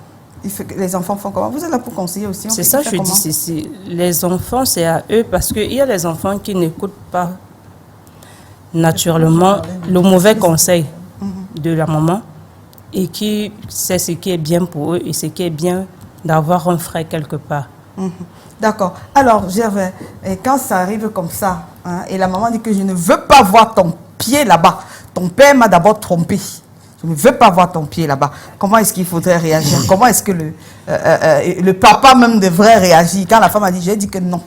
Les enfants font comment? Vous êtes là pour conseiller aussi. C'est ça, je dis ceci. Les enfants, c'est à eux, parce qu'il y a les enfants qui n'écoutent pas naturellement le mauvais conseil de la maman et qui sait ce qui est bien pour eux et ce qui est bien d'avoir un frère quelque part. D'accord. Alors, Gervais, quand ça arrive comme ça, hein, et la maman dit que je ne veux pas voir ton pied là-bas, ton père m'a d'abord trompé, je ne veux pas voir ton pied là-bas, comment est-ce qu'il faudrait réagir? Comment est-ce que le papa même devrait réagir quand la femme a dit, j'ai dit que non?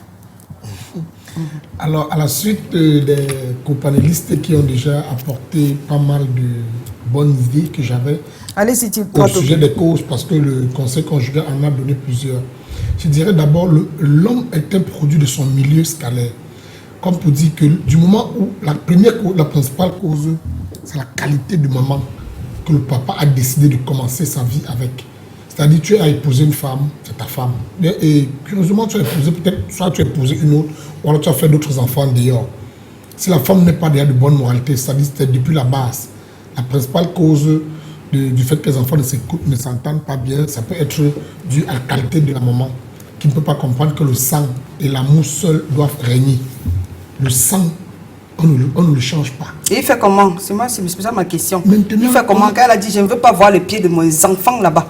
Alors, à la suite des copanélistes qui ont déjà apporté pas mal de bonnes idées que j'avais au sujet des causes, parce que le conseil conjugal en a donné plusieurs. Je dirais d'abord, l'homme est un produit de son milieu scalaire. Comme pour dire que du moment où la principale cause, c'est la qualité du moment que le papa a décidé de commencer sa vie avec. C'est-à-dire, tu as épousé une femme, c'est ta femme. Et curieusement, tu as épousé peut-être, soit tu as épousé une autre, ou alors tu as fait d'autres enfants dehors. Si la femme n'est pas déjà de bonne moralité, c'est-à-dire c'est depuis la base, la principale cause du fait que les enfants ne s'écoutent, ne s'entendent pas bien, ça peut être dû à la qualité de la maman, qui ne peut pas comprendre que le sang et l'amour seul doivent régner. Le sang, on ne le change pas. Et il fait comment? C'est ça ma question. Maintenant, il fait comment quand elle a dit, je ne veux pas voir les pieds de mes enfants là-bas?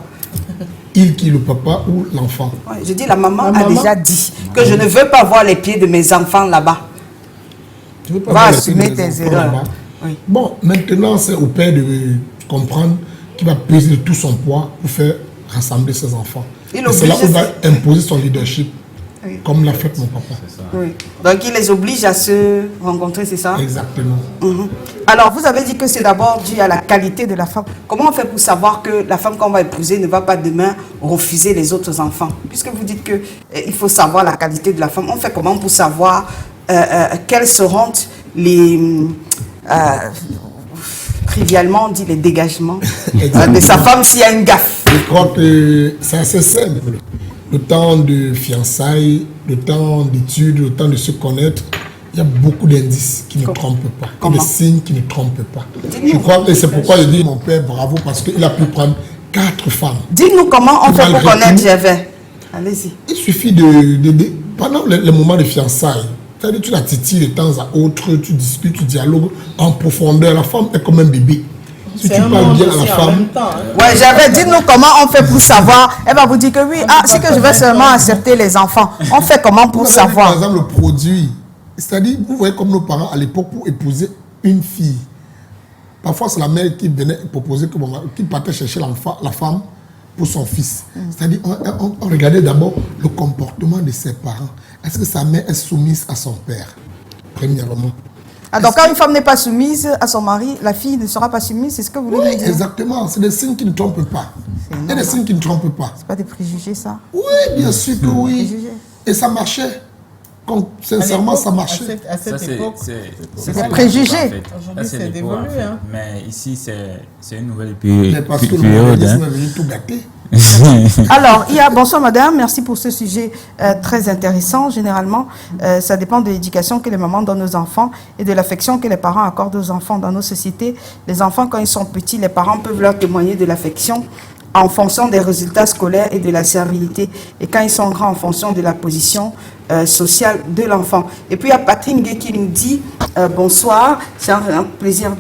Il qui est le papa ou l'enfant? Ouais, je dis, la maman a déjà dit que je ne veux pas voir les pieds de mes enfants là-bas. Tu veux pas va assumer tes erreurs. Oui. Bon, maintenant, c'est au père de comprendre qu'il va peser de tout son poids pour faire rassembler ses enfants. Et c'est là où il va imposer son leadership, comme l'a fait mon papa. Oui. Donc, il les oblige à se rencontrer, c'est ça? Exactement. Alors, vous avez dit que c'est d'abord dû à la qualité de la femme. Comment on fait pour savoir que la femme qu'on va épouser ne va pas demain refuser les autres enfants? Puisque vous dites qu'il faut savoir la qualité de la femme, on fait comment pour savoir quels seront les... trivialement, on dit les dégagements de sa femme s'il y a une gaffe. Je crois que c'est assez simple. Le temps de fiançailles, le temps d'études, le temps de se connaître, il y a beaucoup d'indices qui ne trompent pas, des signes qui ne trompent pas. Je crois que c'est pourquoi je dis mon père bravo, parce qu'il a pu prendre 4 femmes. Dis-nous comment on fait pour connaître Gervais. Allez-y. Il suffit pendant les moments de fiançailles, c'est-à-dire tu la titilles de temps à autre, tu discutes, tu dialogues en profondeur. La femme est comme un bébé. Si tu parles bien à la femme... Ouais, Gervais, dites-nous comment on fait pour savoir. Elle va vous dire que oui, c'est que je vais seulement accepter les enfants. On fait comment pour savoir? Par exemple, le produit. C'est-à-dire, vous voyez comme nos parents à l'époque, pour épouser une fille, Parfois, c'est la mère qui venait proposer, qui partait chercher la femme pour son fils. C'est-à-dire, on regardait d'abord le comportement de ses parents. Est-ce que sa mère est soumise à son père, premièrement? Donc, quand une femme n'est pas soumise à son mari, la fille ne sera pas soumise, c'est ce que vous voulez dire? Exactement. C'est des signes qui ne trompent pas. Il y a des signes qui ne trompent pas. C'est pas des préjugés, ça? Oui, bien sûr que oui. Et ça marchait. Sincèrement, ça marchait. À cette époque, c'est des préjugés. Aujourd'hui, c'est dévolu. Hein. Mais ici, c'est une nouvelle Mais parce que le modernisme est venu tout gâter. Alors, bonsoir madame, merci pour ce sujet très intéressant. Généralement, ça dépend de l'éducation que les mamans donnent aux enfants et de l'affection que les parents accordent aux enfants. Dans nos sociétés, les enfants, quand ils sont petits, les parents peuvent leur témoigner de l'affection en fonction des résultats scolaires et de la servilité. Et quand ils sont grands, en fonction de la position sociale de l'enfant. Et puis, il y a Patrick Ngué qui nous dit bonsoir, c'est un réel plaisir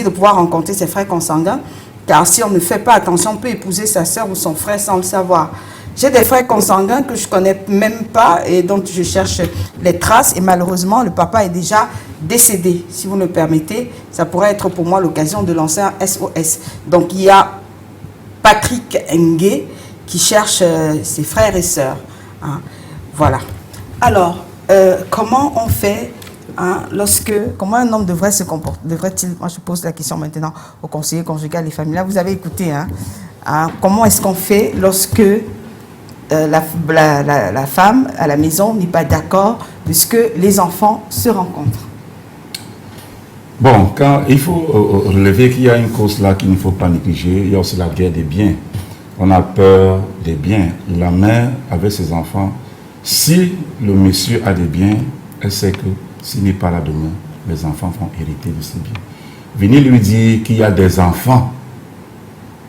de pouvoir rencontrer ses frères consanguins. Car si on ne fait pas attention, on peut épouser sa sœur ou son frère sans le savoir. J'ai des frères consanguins que je ne connais même pas et dont je cherche les traces. Et malheureusement, le papa est déjà décédé. Si vous me permettez, ça pourrait être pour moi l'occasion de lancer un SOS. Donc, il y a Patrick Ngué qui cherche ses frères et sœurs. Hein. Voilà. Alors, comment on fait comment un homme devrait se comporter? Devrait-il, moi je pose la question maintenant au conseiller conjugal et familial, vous avez écouté, comment est-ce qu'on fait lorsque la femme à la maison n'est pas d'accord de ce que les enfants se rencontrent? Bon, il faut relever qu'il y a une cause là qu'il ne faut pas négliger, il y a aussi la guerre des biens. On a peur des biens. La mère, avec ses enfants, si le monsieur a des biens, elle sait que s'il n'est pas là demain, les enfants vont hériter de ses biens. Venez lui dire qu'il y a des enfants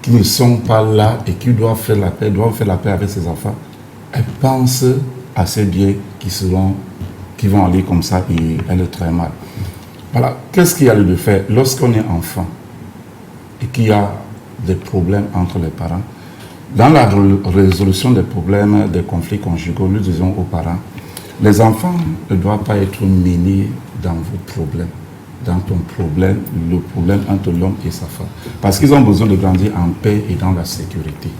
qui ne sont pas là et qui doivent faire la paix avec ses enfants. Elle pense à ces biens qui vont aller comme ça et elle est très mal. Voilà, qu'est-ce qu'il y a lieu de faire lorsqu'on est enfant et qu'il y a des problèmes entre les parents? Dans la résolution des problèmes, des conflits conjugaux, nous disons aux parents, les enfants ne doivent pas être mêlés dans vos problèmes, dans ton problème, le problème entre l'homme et sa femme. Parce qu'ils ont besoin de grandir en paix et dans la sécurité.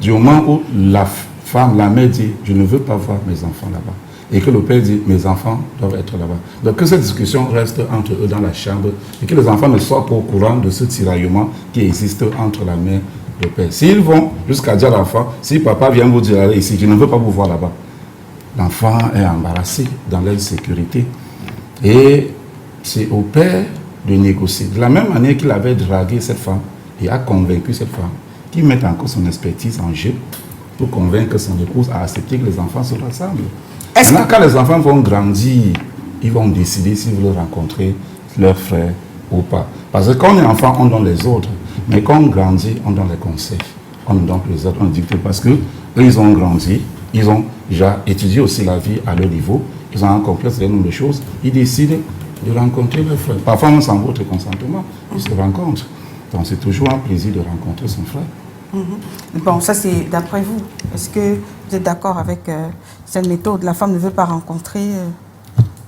Du moment où la mère dit, je ne veux pas voir mes enfants là-bas, et que le père dit, mes enfants doivent être là-bas. Donc que cette discussion reste entre eux dans la chambre, et que les enfants ne soient pas au courant de ce tiraillement qui existe entre la mère et le père. S'ils vont jusqu'à dire à l'enfant, si papa vient vous dire, allez ici, je ne veux pas vous voir là-bas. L'enfant est embarrassé dans l'insécurité. Et c'est au père de négocier. De la même manière qu'il avait dragué cette femme et a convaincu cette femme, qu'il mette encore son expertise en jeu pour convaincre son épouse à accepter que les enfants se rassemblent. Maintenant, quand les enfants vont grandir, ils vont décider s'ils veulent rencontrer leurs frères ou pas. Parce que quand on est enfant, on donne les ordres. Mais quand on grandit, on donne les conseils. On ne donne plus les ordres, on dicte. Parce qu'eux, ils ont grandi. Ils ont déjà étudié aussi la vie à leur niveau. Ils ont compris un certain nombre de choses. Ils décident de rencontrer leurs frères. Parfois, même sans votre consentement, ils se rencontrent. Donc, c'est toujours un plaisir de rencontrer son frère. Bon, ça c'est d'après vous. Est-ce que vous êtes d'accord avec cette méthode? La femme ne veut pas rencontrer.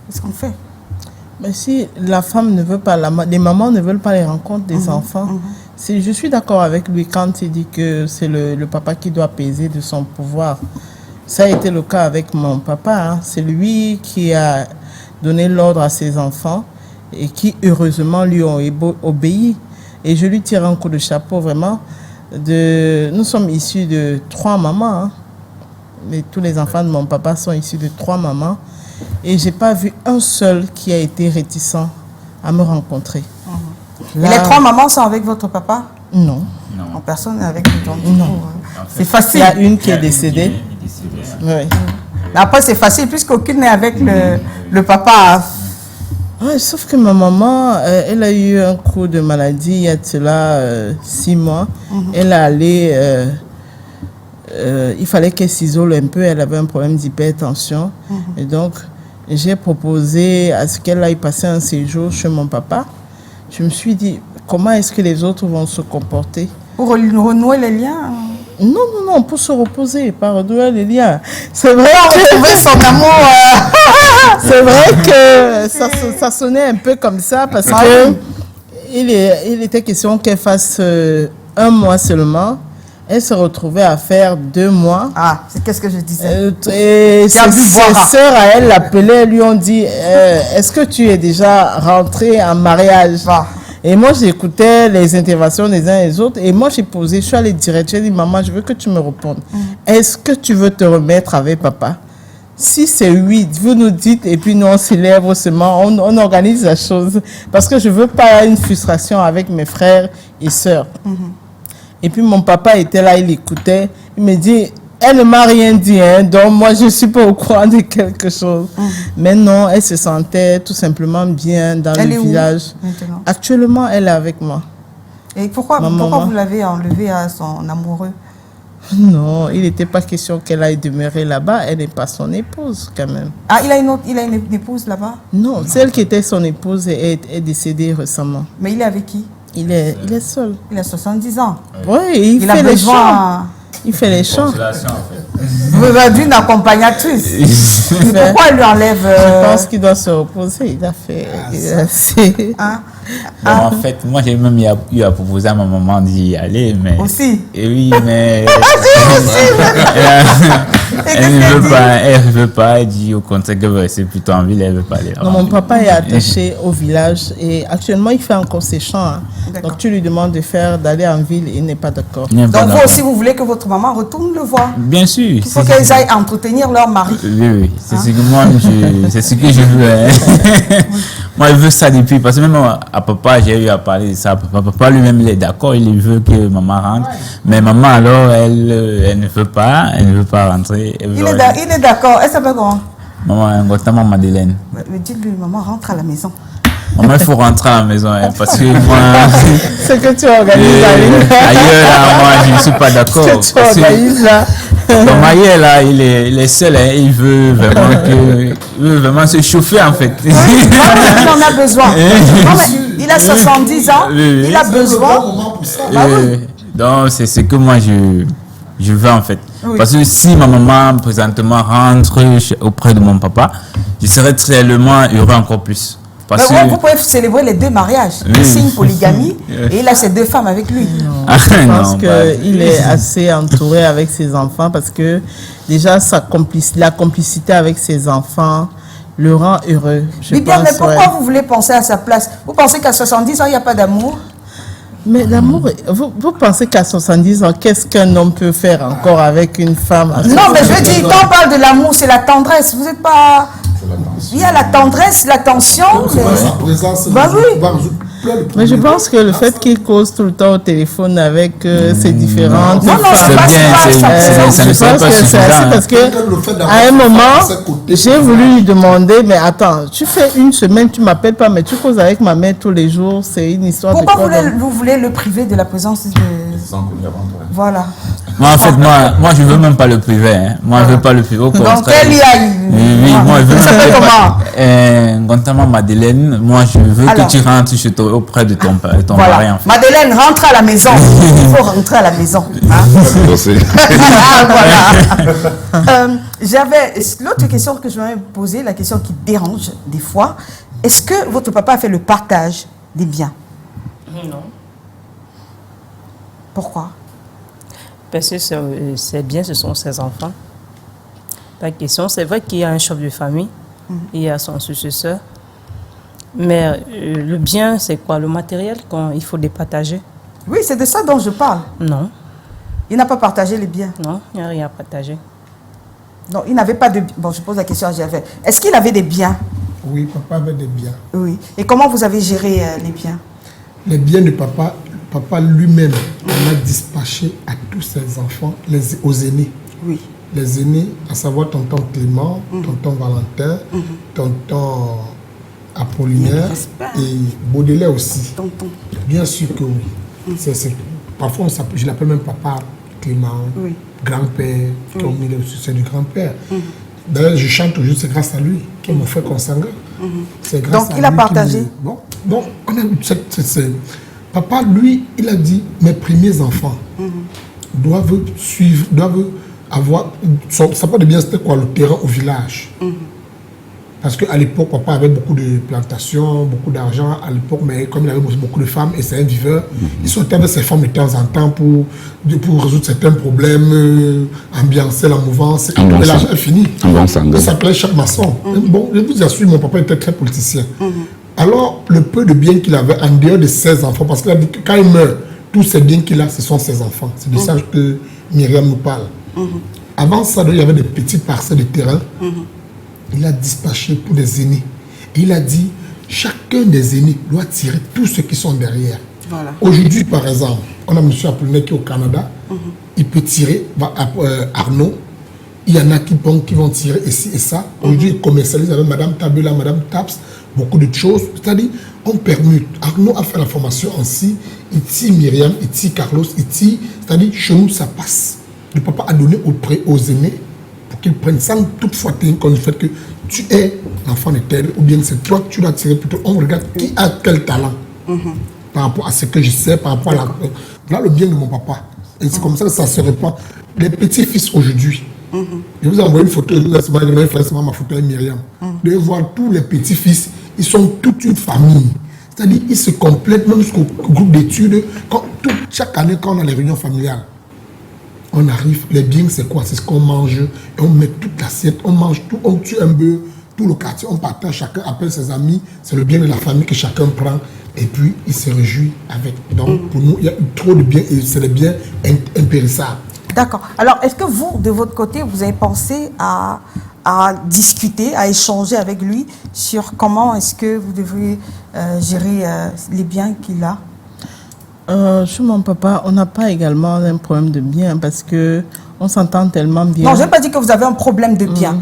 Qu'est-ce qu'on fait? Mais si la femme ne veut pas, les mamans ne veulent pas les rencontres des enfants, je suis d'accord avec lui quand il dit que c'est le papa qui doit peser de son pouvoir. Ça a été le cas avec mon papa. C'est lui qui a donné l'ordre à ses enfants et qui, heureusement, lui ont obéi. Et je lui tire un coup de chapeau, vraiment. Nous sommes issus de 3 mamans. Tous les enfants de mon papa sont issus de 3 mamans. Et je n'ai pas vu un seul qui a été réticent à me rencontrer. Et les 3 mamans sont avec votre papa? Non. En personne n'est avec nous. Non. C'est facile. Il y a une qui est décédée. Oui. Après, c'est facile puisqu'aucune n'est avec le papa. Ouais, sauf que ma maman, elle a eu un coup de maladie il y a de cela 6 mois. Elle est allée, il fallait qu'elle s'isole un peu, elle avait un problème d'hypertension. Et donc, j'ai proposé à ce qu'elle aille passer un séjour chez mon papa. Je me suis dit, comment est-ce que les autres vont se comporter? Pour renouer les liens? Non, pour se reposer, pas renouer les liens. C'est vrai retrouver son amour. C'est vrai que ça sonnait un peu comme ça parce que il était question qu'elle fasse 1 mois seulement. Elle se retrouvait à faire 2 mois. Ah, c'est qu'est-ce que je disais. Et ses sœurs à elle l'appelaient, lui ont dit est-ce que tu es déjà rentrée en mariage? Et moi, j'écoutais les interventions des uns et des autres. Et moi, j'ai posé, je suis allée direct. J'ai dit, maman, je veux que tu me répondes. Est-ce que tu veux te remettre avec papa? Si c'est oui, vous nous dites, et puis nous, on célèbre seulement, on organise la chose. Parce que je ne veux pas une frustration avec mes frères et sœurs. Et puis, mon papa était là, il écoutait. Il me dit, elle ne m'a rien dit, hein, donc moi, je ne suis pas au courant de quelque chose. Mais non, elle se sentait tout simplement bien dans le village. Actuellement, elle est avec moi. Et pourquoi vous l'avez enlevée à son amoureux? Non, il n'était pas question qu'elle aille demeurer là-bas. Elle n'est pas son épouse, quand même. Ah, il a une épouse là-bas? Non, celle qui était son épouse est décédée récemment. Mais il est avec qui? Il est seul. Il a 70 ans. Oui, il fait les chants. Il fait les chants. Vous avez d'une accompagnatrice. Mais pourquoi il lui enlève Je pense qu'il doit se reposer. Il a fait assez. En fait, moi j'ai même eu à proposer à ma maman d'y aller, mais... Aussi? Et oui, mais... Elle ne veut pas, elle dit au contraire qu'elle veut rester plutôt en ville, elle ne veut pas aller là-bas. Non, mon papa est attaché au village et actuellement il fait encore ses chants. Hein. Donc tu lui demandes d'aller en ville, il n'est pas d'accord. Donc vous aussi, vous voulez que votre maman retourne le voir? Bien sûr. Il faut qu'elles aillent entretenir leur mari. Oui. C'est ce que moi, c'est ce que je veux. Hein. Moi, je veux ça depuis, parce que même à papa, j'ai eu à parler de ça. Papa lui-même, il est d'accord, il veut que maman rentre. Mais maman, alors, elle ne veut pas rentrer. Il est d'accord. Elle s'appelle comment? Maman, notamment Madeleine. Mais dites-lui, maman, rentre à la maison. Maman, il faut rentrer à la maison, hein, parce que moi... Ce que tu organises ailleurs, là, moi, je ne suis pas d'accord. Ce que tu organises là. Comme ailleurs, là, il est seul, hein, il veut vraiment se chauffer, en fait. Oui, il en a besoin. Non, mais il a 70 ans, il a besoin. Donc, c'est ce que moi, je veux, en fait. Oui. Parce que si ma maman, présentement, rentre auprès de mon papa, je serais tellement heureux encore plus. Mais vous pouvez célébrer les 2 mariages. Il signe polygamie et il a ses 2 femmes avec lui. Je pense qu'il est assez entouré avec ses enfants parce que déjà la complicité avec ses enfants le rend heureux. Mais pourquoi vous voulez penser à sa place? Vous pensez qu'à 70 ans, il n'y a pas d'amour? Mais l'amour, vous pensez qu'à 70 ans, qu'est-ce qu'un homme peut faire encore avec une femme? Non, mais je veux dire, quand on parle de l'amour, c'est la tendresse. Vous n'êtes pas... Il y a la tendresse, l'attention. Bah oui. Mais je pense que le fait qu'il cause tout le temps au téléphone avec ses différentes femmes, c'est bien, c'est assez parce que à un moment, j'ai voulu lui demander, mais attends, tu fais une semaine, tu m'appelles pas, mais tu causes avec ma mère tous les jours, c'est une histoire de quoi? Pourquoi vous voulez le priver de la présence de... Voilà. Moi, en fait, moi, je veux même pas le priver. Hein. Moi, je veux pas le priver. Donc, elle y aille. Oui, moi, je veux ça fait comment? Notamment Madeleine, moi, je veux que tu rentres chez toi auprès de ton mari. En fait. Madeleine, rentre à la maison. Il faut rentrer à la maison. Hein? Voilà. J'avais l'autre question que je m'avais posée, la question qui dérange des fois. Est-ce que votre papa a fait le partage des biens? Non. Pourquoi? Parce que c'est bien, ce sont ses enfants. Pas question. C'est vrai qu'il y a un chef de famille, il y a son successeur. Mais le bien, c'est quoi? Le matériel qu'il faut départager? Oui, c'est de ça dont je parle. Non. Il n'a pas partagé les biens? Non, il n'y a rien à partager. Non, il n'avait pas de... Bon, je pose la question à Gervais. Est-ce qu'il avait des biens? Oui, papa avait des biens. Oui. Et comment vous avez géré les biens? Les biens de papa lui-même en a dispatché à tous ses enfants, aux aînés. Oui. Les aînés, à savoir tonton Clément, tonton Valentin, tonton Apollinaire et Baudelaire aussi. Tonton. Bien sûr que oui. Parfois, je l'appelle même papa Clément, grand-père, c'est du grand-père. D'ailleurs, je chante toujours, c'est grâce à lui, qui est mon frère consanguin. C'est grâce Donc, il a partagé. Bon, on a papa, lui, il a dit, mes premiers enfants doivent avoir... Ça peut bien, c'était quoi, le terrain au village. Parce qu'à l'époque, papa avait beaucoup de plantations, beaucoup d'argent à l'époque, mais comme il avait beaucoup de femmes et c'est un viveur, il sortait avec ses femmes de temps en temps pour résoudre certains problèmes, ambiancer la mouvance. Et l'argent est fini. Il s'appelait Jacques Masson. Bon, je vous assure, mon papa était très politicien. Alors, le peu de biens qu'il avait, en dehors de ses enfants, parce qu'il a dit que quand il meurt, tous ces biens qu'il a, ce sont ses enfants. C'est de ça que Myriam nous parle. Avant ça, il y avait des petites parcelles de terrain. Il a dispatché pour des aînés. Et il a dit, chacun des aînés doit tirer tous ceux qui sont derrière. Voilà. Aujourd'hui, par exemple, on a M. Apollinaire qui est au Canada. Il peut tirer, Arnaud. Il y en a qui vont tirer ici et ça. Aujourd'hui, il commercialise avec Mme Tabula, Mme Taps, beaucoup de choses. C'est-à-dire, on permute. Arnaud a fait la formation en si. Il tire Myriam, il tire Carlos, il tire. C'est-à-dire, chez nous, ça passe. Le papa a donné aux aînés pour qu'ils prennent sans toutefois tenir compte du fait que tu es l'enfant de tel, ou bien c'est toi que tu dois tirer plutôt. On regarde qui a quel talent par rapport à ce que je sais, par rapport à la... Voilà le bien de mon papa. Et c'est comme ça que ça se répand. Les petits-fils aujourd'hui, je vous ai envoyé une photo, ma photo avec Myriam. De voir tous les petits-fils, ils sont toute une famille. C'est-à-dire, ils se complètent même jusqu'au groupe d'études. Chaque année, quand on a les réunions familiales, on arrive, les biens c'est quoi? C'est ce qu'on mange, et on met toute l'assiette, on mange tout, on tue un bœuf, tout le quartier, on partage, chacun appelle ses amis, c'est le bien de la famille que chacun prend, et puis il se réjouit avec. Donc pour nous, il y a eu trop de biens, et c'est des biens impérissables. D'accord. Alors, est-ce que vous, de votre côté, vous avez pensé à discuter, à échanger avec lui sur comment est-ce que vous devriez gérer les biens qu'il a? Chez mon papa, on n'a pas également un problème de bien parce que on s'entend tellement bien. Non, je n'ai pas dit que vous avez un problème de bien.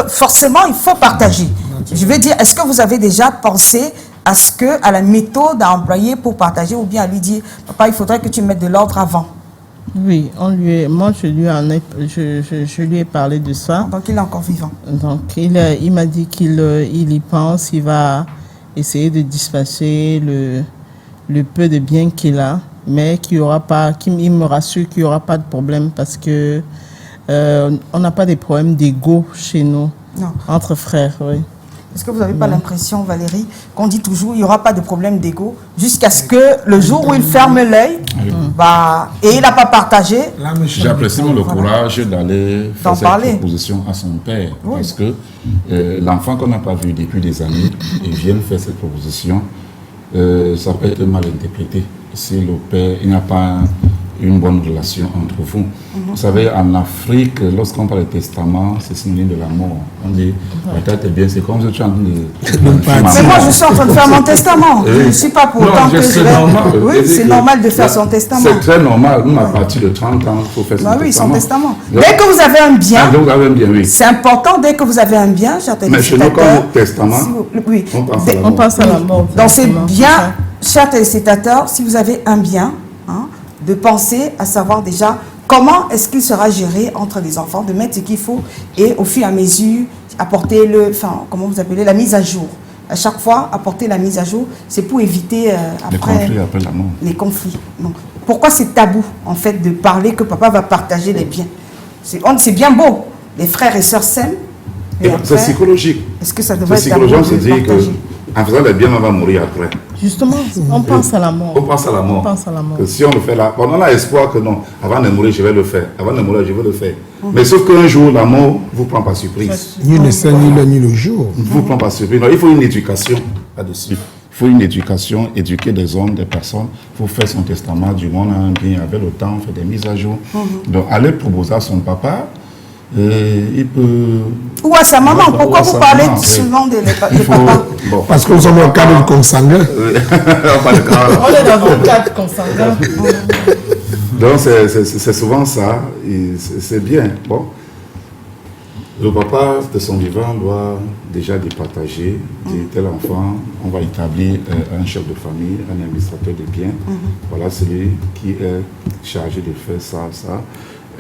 Forcément, il faut partager. Je veux dire, est-ce que vous avez déjà pensé à la méthode à employer pour partager ou bien à lui dire, papa, il faudrait que tu mettes de l'ordre avant? Oui, je lui ai parlé de ça. Donc il est encore vivant. Donc il m'a dit qu'il y pense, il va essayer de dispatcher le peu de biens qu'il a, mais qu'il me rassure qu'il n'y aura pas de problème parce que on n'a pas de problème d'ego chez nous, entre frères. Oui. Est-ce que vous n'avez pas l'impression, Valérie, qu'on dit toujours qu'il n'y aura pas de problème d'ego jusqu'à ce que le jour où il ferme l'œil, et il n'a pas partagé. J'apprécie le courage d'aller faire cette proposition à son père. Oui. Parce que l'enfant qu'on n'a pas vu depuis des années, il vient faire cette proposition. Ça peut être mal interprété si le père il n'a pas une bonne relation entre vous. Vous savez, en Afrique, lorsqu'on parle de testament, c'est synonyme de la mort. On dit, peut-être bien, c'est comme si tu es en train de... Mais moi, je suis en train de faire mon testament. Je ne suis pas pour autant que je vais... Oui, c'est normal de faire son testament. C'est très normal. Nous, à partir de 30 ans, il faut faire son testament. Oui, son testament. Dès que vous avez un bien, c'est important, dès que vous avez un bien, chers téléspectateurs... Mais chez nous, comme le testament, on pense à la mort. Dans ces biens, chers téléspectateurs, si vous avez un bien, de penser à savoir déjà comment est-ce qu'il sera géré entre les enfants, de mettre ce qu'il faut et au fur et à mesure apporter comment vous appelez, la mise à jour. À chaque fois, apporter la mise à jour, c'est pour éviter les conflits. Donc, pourquoi c'est tabou en fait de parler que papa va partager les biens? C'est bien beau, les frères et sœurs s'aiment. C'est psychologique. Est-ce que ça devrait être tabou de dire qu'en faisant les biens, on va mourir après. Justement, on pense à la mort. On pense à la mort. Que si on le fait là, on a l'espoir que non, avant de mourir, je vais le faire. Avant de mourir, je vais le faire. Mais sauf qu'un jour, la mort vous prend par surprise. Ni le sait, ni l'heure, ni le jour. Vous prend par surprise. Non, il faut une éducation là-dessus. Il faut une éducation, éduquer des hommes, des personnes. Il faut faire son testament du monde un bien avec le temps, faire des mises à jour. Donc, aller proposer à son papa. Il peut... Ou à sa maman. Pourquoi vous parlez souvent de papa? Parce que nous sommes dans le cadre du consanguin. On est dans le cadre consanguin. Donc c'est souvent ça. C'est bien. Bon. Le papa de son vivant doit déjà départager. Tel enfant, on va établir un chef de famille, un administrateur de biens. Voilà celui qui est chargé de faire ça.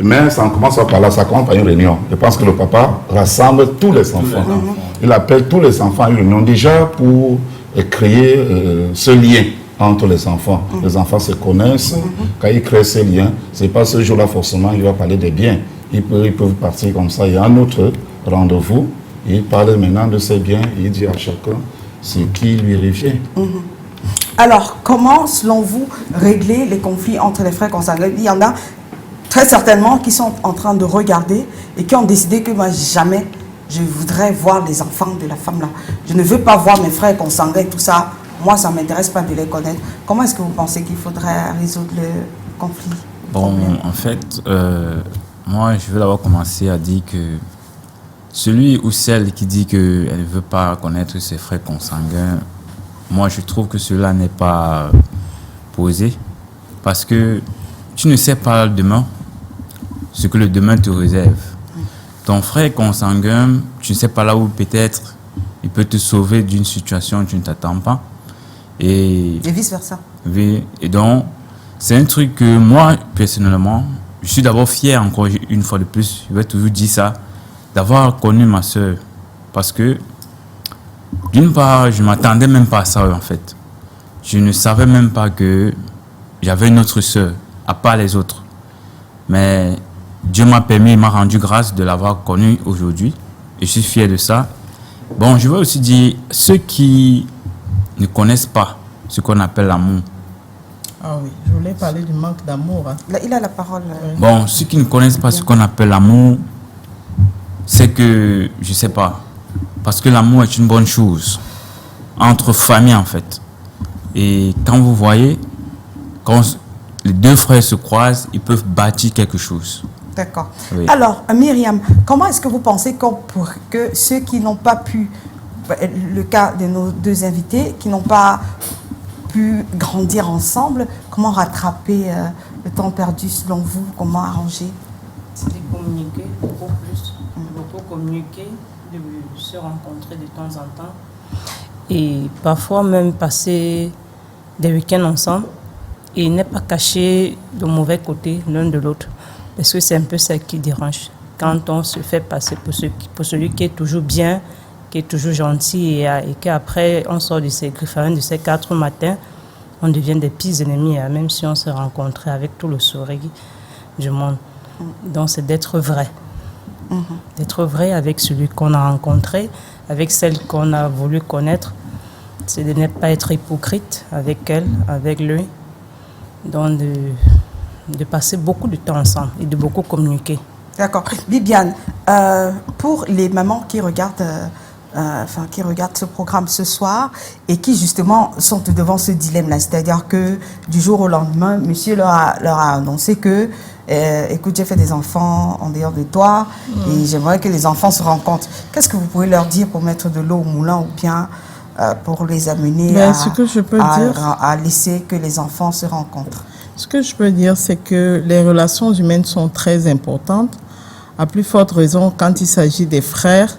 Mais ça commence par là, ça commence par une réunion. Je pense que le papa rassemble tous les enfants. Il appelle tous les enfants à une réunion déjà pour créer ce lien entre les enfants. Les enfants se connaissent. Quand ils créent ce lien, ce n'est pas ce jour-là forcément il va parler des biens. Ils peuvent partir comme ça. Il y a un autre rendez-vous Et il parle maintenant de ses biens et il dit à chacun ce qui lui revient. Alors, comment, selon vous, régler les conflits entre les frères consanguins? Il y en a très certainement qui sont en train de regarder et qui ont décidé que moi, jamais je voudrais voir les enfants de la femme là. Je ne veux pas voir mes frères consanguins, tout ça. Moi, ça ne m'intéresse pas de les connaître. Comment est-ce que vous pensez qu'il faudrait résoudre le conflit? Bon, en fait, moi, je veux d'abord commencer à dire que celui ou celle qui dit qu'elle ne veut pas connaître ses frères consanguins, moi, je trouve que cela n'est pas posé. Parce que tu ne sais pas demain ce que le demain te réserve. Ton frère consanguin, tu ne sais pas là où peut-être il peut te sauver d'une situation où tu ne t'attends pas. Et vice-versa. Oui, et donc, c'est un truc que moi, personnellement, je suis d'abord fier, encore une fois de plus, je vais toujours dire ça, d'avoir connu ma soeur. Parce que, d'une part, je ne m'attendais même pas à ça, en fait. Je ne savais même pas que j'avais une autre soeur, à part les autres. Mais Dieu m'a permis, il m'a rendu grâce de l'avoir connue aujourd'hui. Et je suis fier de ça. Bon, je veux aussi dire, ceux qui ne connaissent pas ce qu'on appelle l'amour. Ah oui, je voulais parler du manque d'amour. Hein. Là, il a la parole. Bon, ceux qui ne connaissent pas ce qu'on appelle l'amour, c'est que, je ne sais pas, parce que l'amour est une bonne chose, entre familles en fait. Et quand vous voyez, quand les deux frères se croisent, ils peuvent bâtir quelque chose. D'accord. Oui. Alors, Myriam, comment est-ce que vous pensez que ceux qui n'ont pas pu, le cas de nos deux invités, qui n'ont pas pu grandir ensemble, comment rattraper le temps perdu selon vous? Comment arranger? C'est de communiquer beaucoup plus, beaucoup communiquer, de se rencontrer de temps en temps et parfois même passer des week-ends ensemble et ne pas cacher le mauvais côté l'un de l'autre. Parce que c'est un peu ça qui dérange. Quand on se fait passer pour celui qui est toujours bien, qui est toujours gentil et qu'après on sort de ces griffarins, de ces 4 matins, on devient des pires ennemis, même si on se rencontre avec tout le sourire du monde. Donc c'est d'être vrai. D'être vrai avec celui qu'on a rencontré, avec celle qu'on a voulu connaître. C'est de ne pas être hypocrite avec elle, avec lui. Donc de passer beaucoup de temps ensemble et de beaucoup communiquer. D'accord. Bibiane, pour les mamans qui regardent ce programme ce soir et qui justement sont devant ce dilemme-là, c'est-à-dire que du jour au lendemain, monsieur leur a annoncé que écoute, j'ai fait des enfants en dehors de toi et j'aimerais que les enfants se rencontrent. Qu'est-ce que vous pouvez leur dire pour mettre de l'eau au moulin ou bien pour les amener à laisser que les enfants se rencontrent? Ce que je peux dire, c'est que les relations humaines sont très importantes. À plus forte raison, quand il s'agit des frères,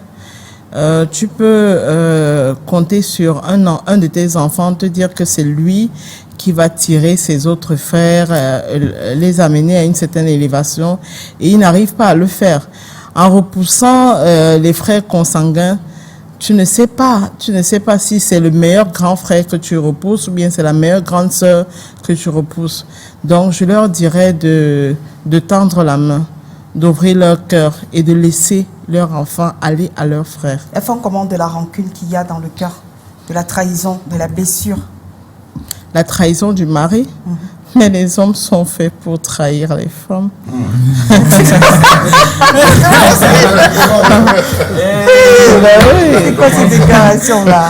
tu peux compter sur un de tes enfants, te dire que c'est lui qui va tirer ses autres frères, les amener à une certaine élévation, et il n'arrive pas à le faire. En repoussant les frères consanguins, tu ne sais pas si c'est le meilleur grand frère que tu repousses ou bien c'est la meilleure grande sœur que tu repousses. Donc, je leur dirais de tendre la main, d'ouvrir leur cœur et de laisser leur enfant aller à leur frère. Elles font comment de la rancune qu'il y a dans le cœur, de la trahison, de la blessure? La trahison du mari, mais les hommes sont faits pour trahir les femmes. C'est quoi ces déclarations-là?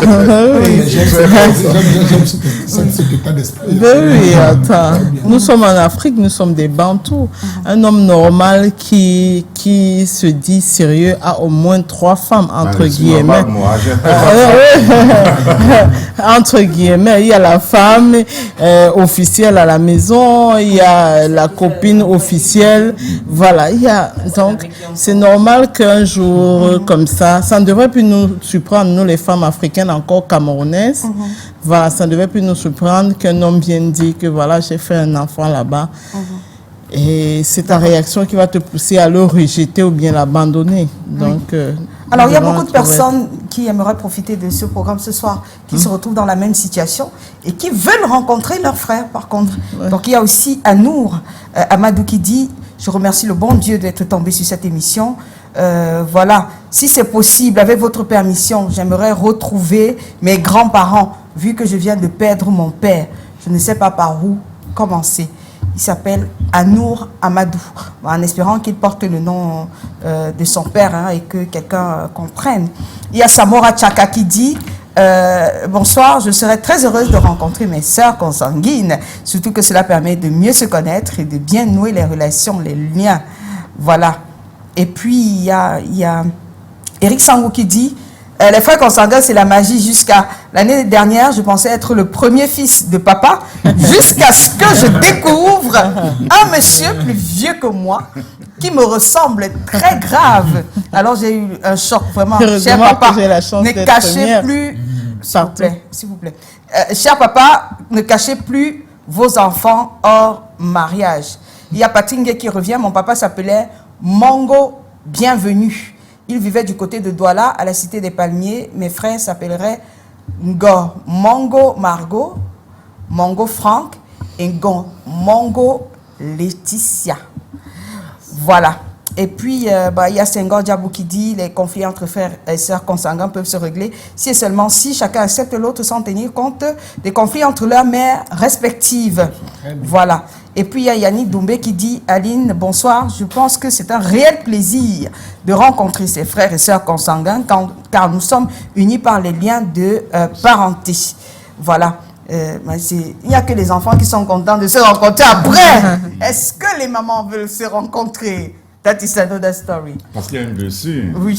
Oui, attends. Nous sommes en Afrique, nous sommes des Bantous. Un homme normal qui se dit sérieux a au moins 3 femmes, entre guillemets. Entre guillemets, il y a la femme officielle à la maison, il y a la copine officielle. Voilà, donc c'est normal qu'un jour comme ça ne devrait plus nous surprendre, nous les femmes africaines encore camerounaises. Voilà, ça ne devrait plus nous surprendre qu'un homme vienne dire que voilà, j'ai fait un enfant là-bas. Et c'est ta réaction qui va te pousser à le rejeter ou bien l'abandonner. Donc, alors, il y a beaucoup de personnes qui aimeraient profiter de ce programme ce soir, qui se retrouvent dans la même situation et qui veulent rencontrer leur frère, par contre. Donc, il y a aussi Anour Amadou qui dit « Je remercie le bon Dieu d'être tombé sur cette émission. Voilà, si c'est possible, avec votre permission, j'aimerais retrouver mes grands-parents, vu que je viens de perdre mon père. Je ne sais pas par où commencer. Il s'appelle Anour Amadou, en espérant qu'il porte le nom de son père hein, et que quelqu'un comprenne. Il y a Samora Tchaka qui dit bonsoir, je serais très heureuse de rencontrer mes sœurs consanguines, surtout que cela permet de mieux se connaître et de bien nouer les relations, les liens. Voilà. Et puis, il y a Eric Sangou qui dit les frères consanguins, c'est la magie. Jusqu'à l'année dernière, je pensais être le premier fils de papa, jusqu'à ce que je découvre un monsieur plus vieux que moi, qui me ressemble très grave. Alors j'ai eu un choc, vraiment. Cher papa, ne cachez plus... S'il vous plaît. Cher papa, ne cachez plus vos enfants hors mariage. Il y a Patingue qui revient. Mon papa s'appelait Mongo Bienvenu. Il vivait du côté de Douala, à la cité des Palmiers. Mes frères s'appelleraient Ngo Mongo Margot, Mongo Franck et Ngo Mongo Laetitia. Voilà. Et puis, il y a Senghor Diabou qui dit les conflits entre frères et sœurs consanguins peuvent se régler si et seulement si chacun accepte l'autre sans tenir compte des conflits entre leurs mères respectives. Voilà. Et puis, il y a Yannick Doumbé qui dit Aline, bonsoir. Je pense que c'est un réel plaisir de rencontrer ses frères et sœurs consanguins car nous sommes unis par les liens de parenté. Voilà. Il n'y a que les enfants qui sont contents de se rencontrer après. Est-ce que les mamans veulent se rencontrer? That is another story. Parce qu'il y a une blessure oui.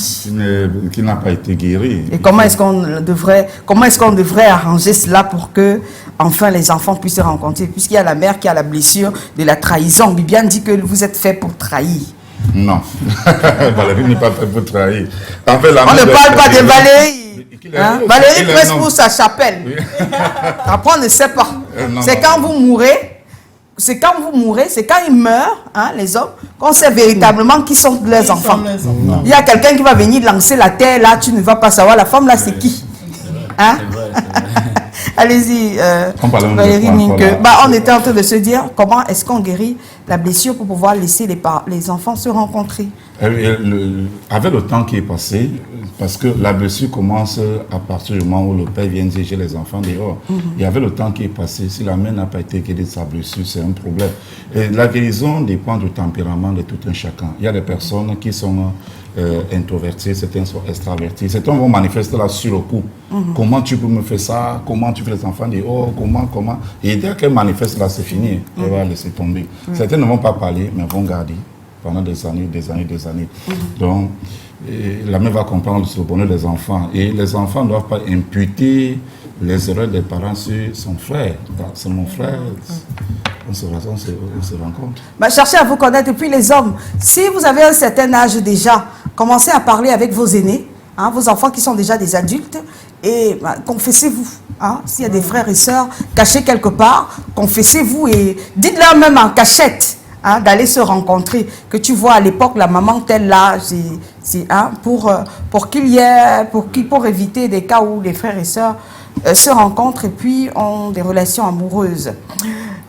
qui n'a pas été guérie. Et comment est-ce qu'on devrait arranger cela pour que enfin les enfants puissent se rencontrer, puisqu'il y a la mère qui a la blessure de la trahison. Bibiane dit que vous êtes fait pour trahir. Non. Valérie n'est pas faite pour trahir. En fait, on ne parle pas de Valérie. Hein? Valérie presse pour sa chapelle. Oui. Après, on ne sait pas. C'est quand vous mourrez. C'est quand vous mourrez, c'est quand ils meurent, hein, les hommes, qu'on sait véritablement qui sont leurs enfants. Il y a quelqu'un qui va venir lancer la terre, là, tu ne vas pas savoir, la femme là, c'est qui hein? Allez-y, Valérie Minke. On était en train de se dire, comment est-ce qu'on guérit la blessure pour pouvoir laisser les enfants se rencontrer? Avec le temps qui est passé, parce que la blessure commence à partir du moment où le père vient diriger les enfants dehors. Et avec le temps qui est passé, si la mère n'a pas été guérie de sa blessure, c'est un problème. Et la guérison dépend du tempérament de tout un chacun. Il y a des personnes qui sont introverties, certains sont extravertis. Certains vont manifester là sur le coup. Comment tu peux me faire ça? Comment tu fais les enfants dehors? Comment? Et dès qu'elles manifestent là, c'est fini. Elle va laisser tomber. Certains ne vont pas parler, mais vont garder pendant des années. Donc, la mère va comprendre le bonheur des enfants. Et les enfants ne doivent pas imputer les erreurs des parents sur son frère. C'est mon frère. On se rencontre. Cherchez à vous connaître. Et puis les hommes, si vous avez un certain âge déjà, commencez à parler avec vos aînés, hein, vos enfants qui sont déjà des adultes, et confessez-vous. Hein, s'il y a des frères et sœurs cachés quelque part, confessez-vous et dites-leur même en cachette. Hein, d'aller se rencontrer, que tu vois à l'époque la maman telle là, pour qu'il y ait, pour éviter des cas où les frères et sœurs se rencontrent et puis ont des relations amoureuses.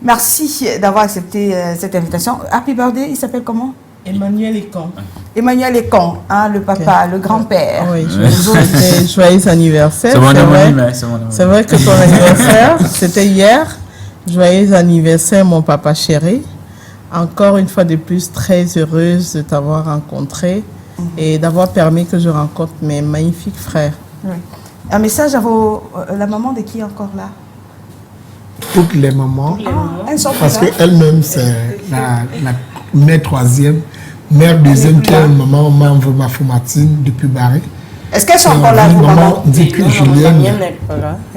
Merci d'avoir accepté cette invitation. Happy birthday, il s'appelle comment? Emmanuel Econ. Emmanuel Econ, hein, le papa, le grand-père. Oui, joyeux anniversaire. C'est vrai que ton anniversaire, c'était hier. Joyeux anniversaire, mon papa chéri. Encore une fois de plus, très heureuse de t'avoir rencontré et d'avoir permis que je rencontre mes magnifiques frères. Oui. Un message à la maman de qui encore là? Toutes les mamans. Elles sont parce qu'elle-même, c'est la mère troisième, mère deuxième qui est maman ma Foumatine depuis Barré. Est-ce qu'elles sont encore là, vos mamans? Dit que Julienne.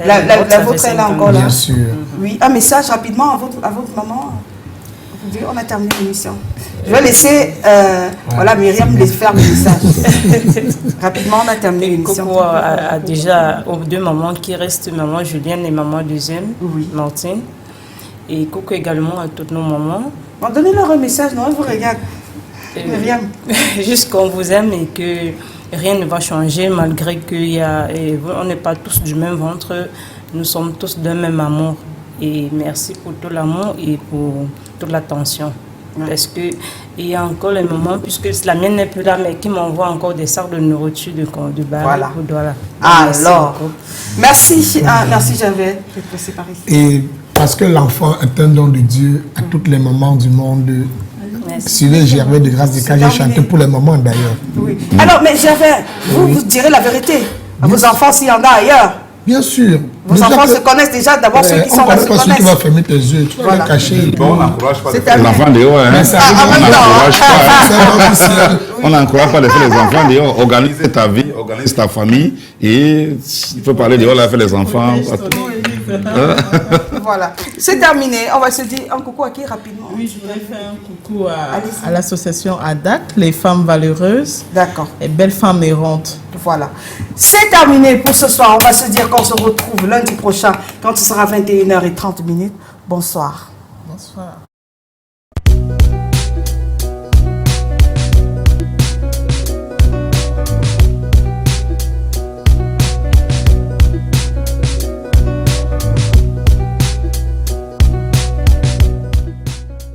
La vôtre est là encore là? Bien sûr. Oui, un message rapidement à votre maman. On a terminé l'émission. Je vais laisser Myriam les faire le message. Rapidement, on a terminé l'émission. Coco a déjà aux deux mamans qui restent, maman Julienne et maman deuxième, Martine. Et Coco également à toutes nos mamans. Bon, donnez-leur un message, non, vous regardez. Myriam. Juste qu'on vous aime et que rien ne va changer malgré qu'on n'est pas tous du même ventre. Nous sommes tous d'un même amour. Et merci pour tout l'amour et pour toute l'attention. Parce que il y a encore les moments, puisque la mienne n'est plus là, mais qui m'envoie encore des sacs de nourriture de bar. Voilà. Alors, merci. Merci, j'avais fait par ici. Et parce que l'enfant est un don de Dieu à tous les moments du monde. Suivez Gervais de Grâce du Cas, j'ai chanté pour les moments d'ailleurs. Oui. Alors, mais Gervais, vous direz la vérité à vos enfants s'il y en a ailleurs. Bien sûr. Vos enfants se connaissent déjà, d'abord ceux qui sont là se connaissent. Ceux qui vont fermer tes yeux, tu vas les cacher. On n'encourage pas les enfants dehors. On n'encourage pas les enfants dehors. Organise ta vie, organise ta famille. Et il faut parler dehors, là, faire les enfants. Voilà. C'est terminé. On va se dire un coucou à qui rapidement? Oui, je voudrais faire un coucou à l'association ADAC, les femmes valeureuses. D'accord. Et belles femmes errantes. Voilà. C'est terminé pour ce soir. On va se dire qu'on se retrouve lundi prochain quand ce sera 21h30. Bonsoir. Bonsoir.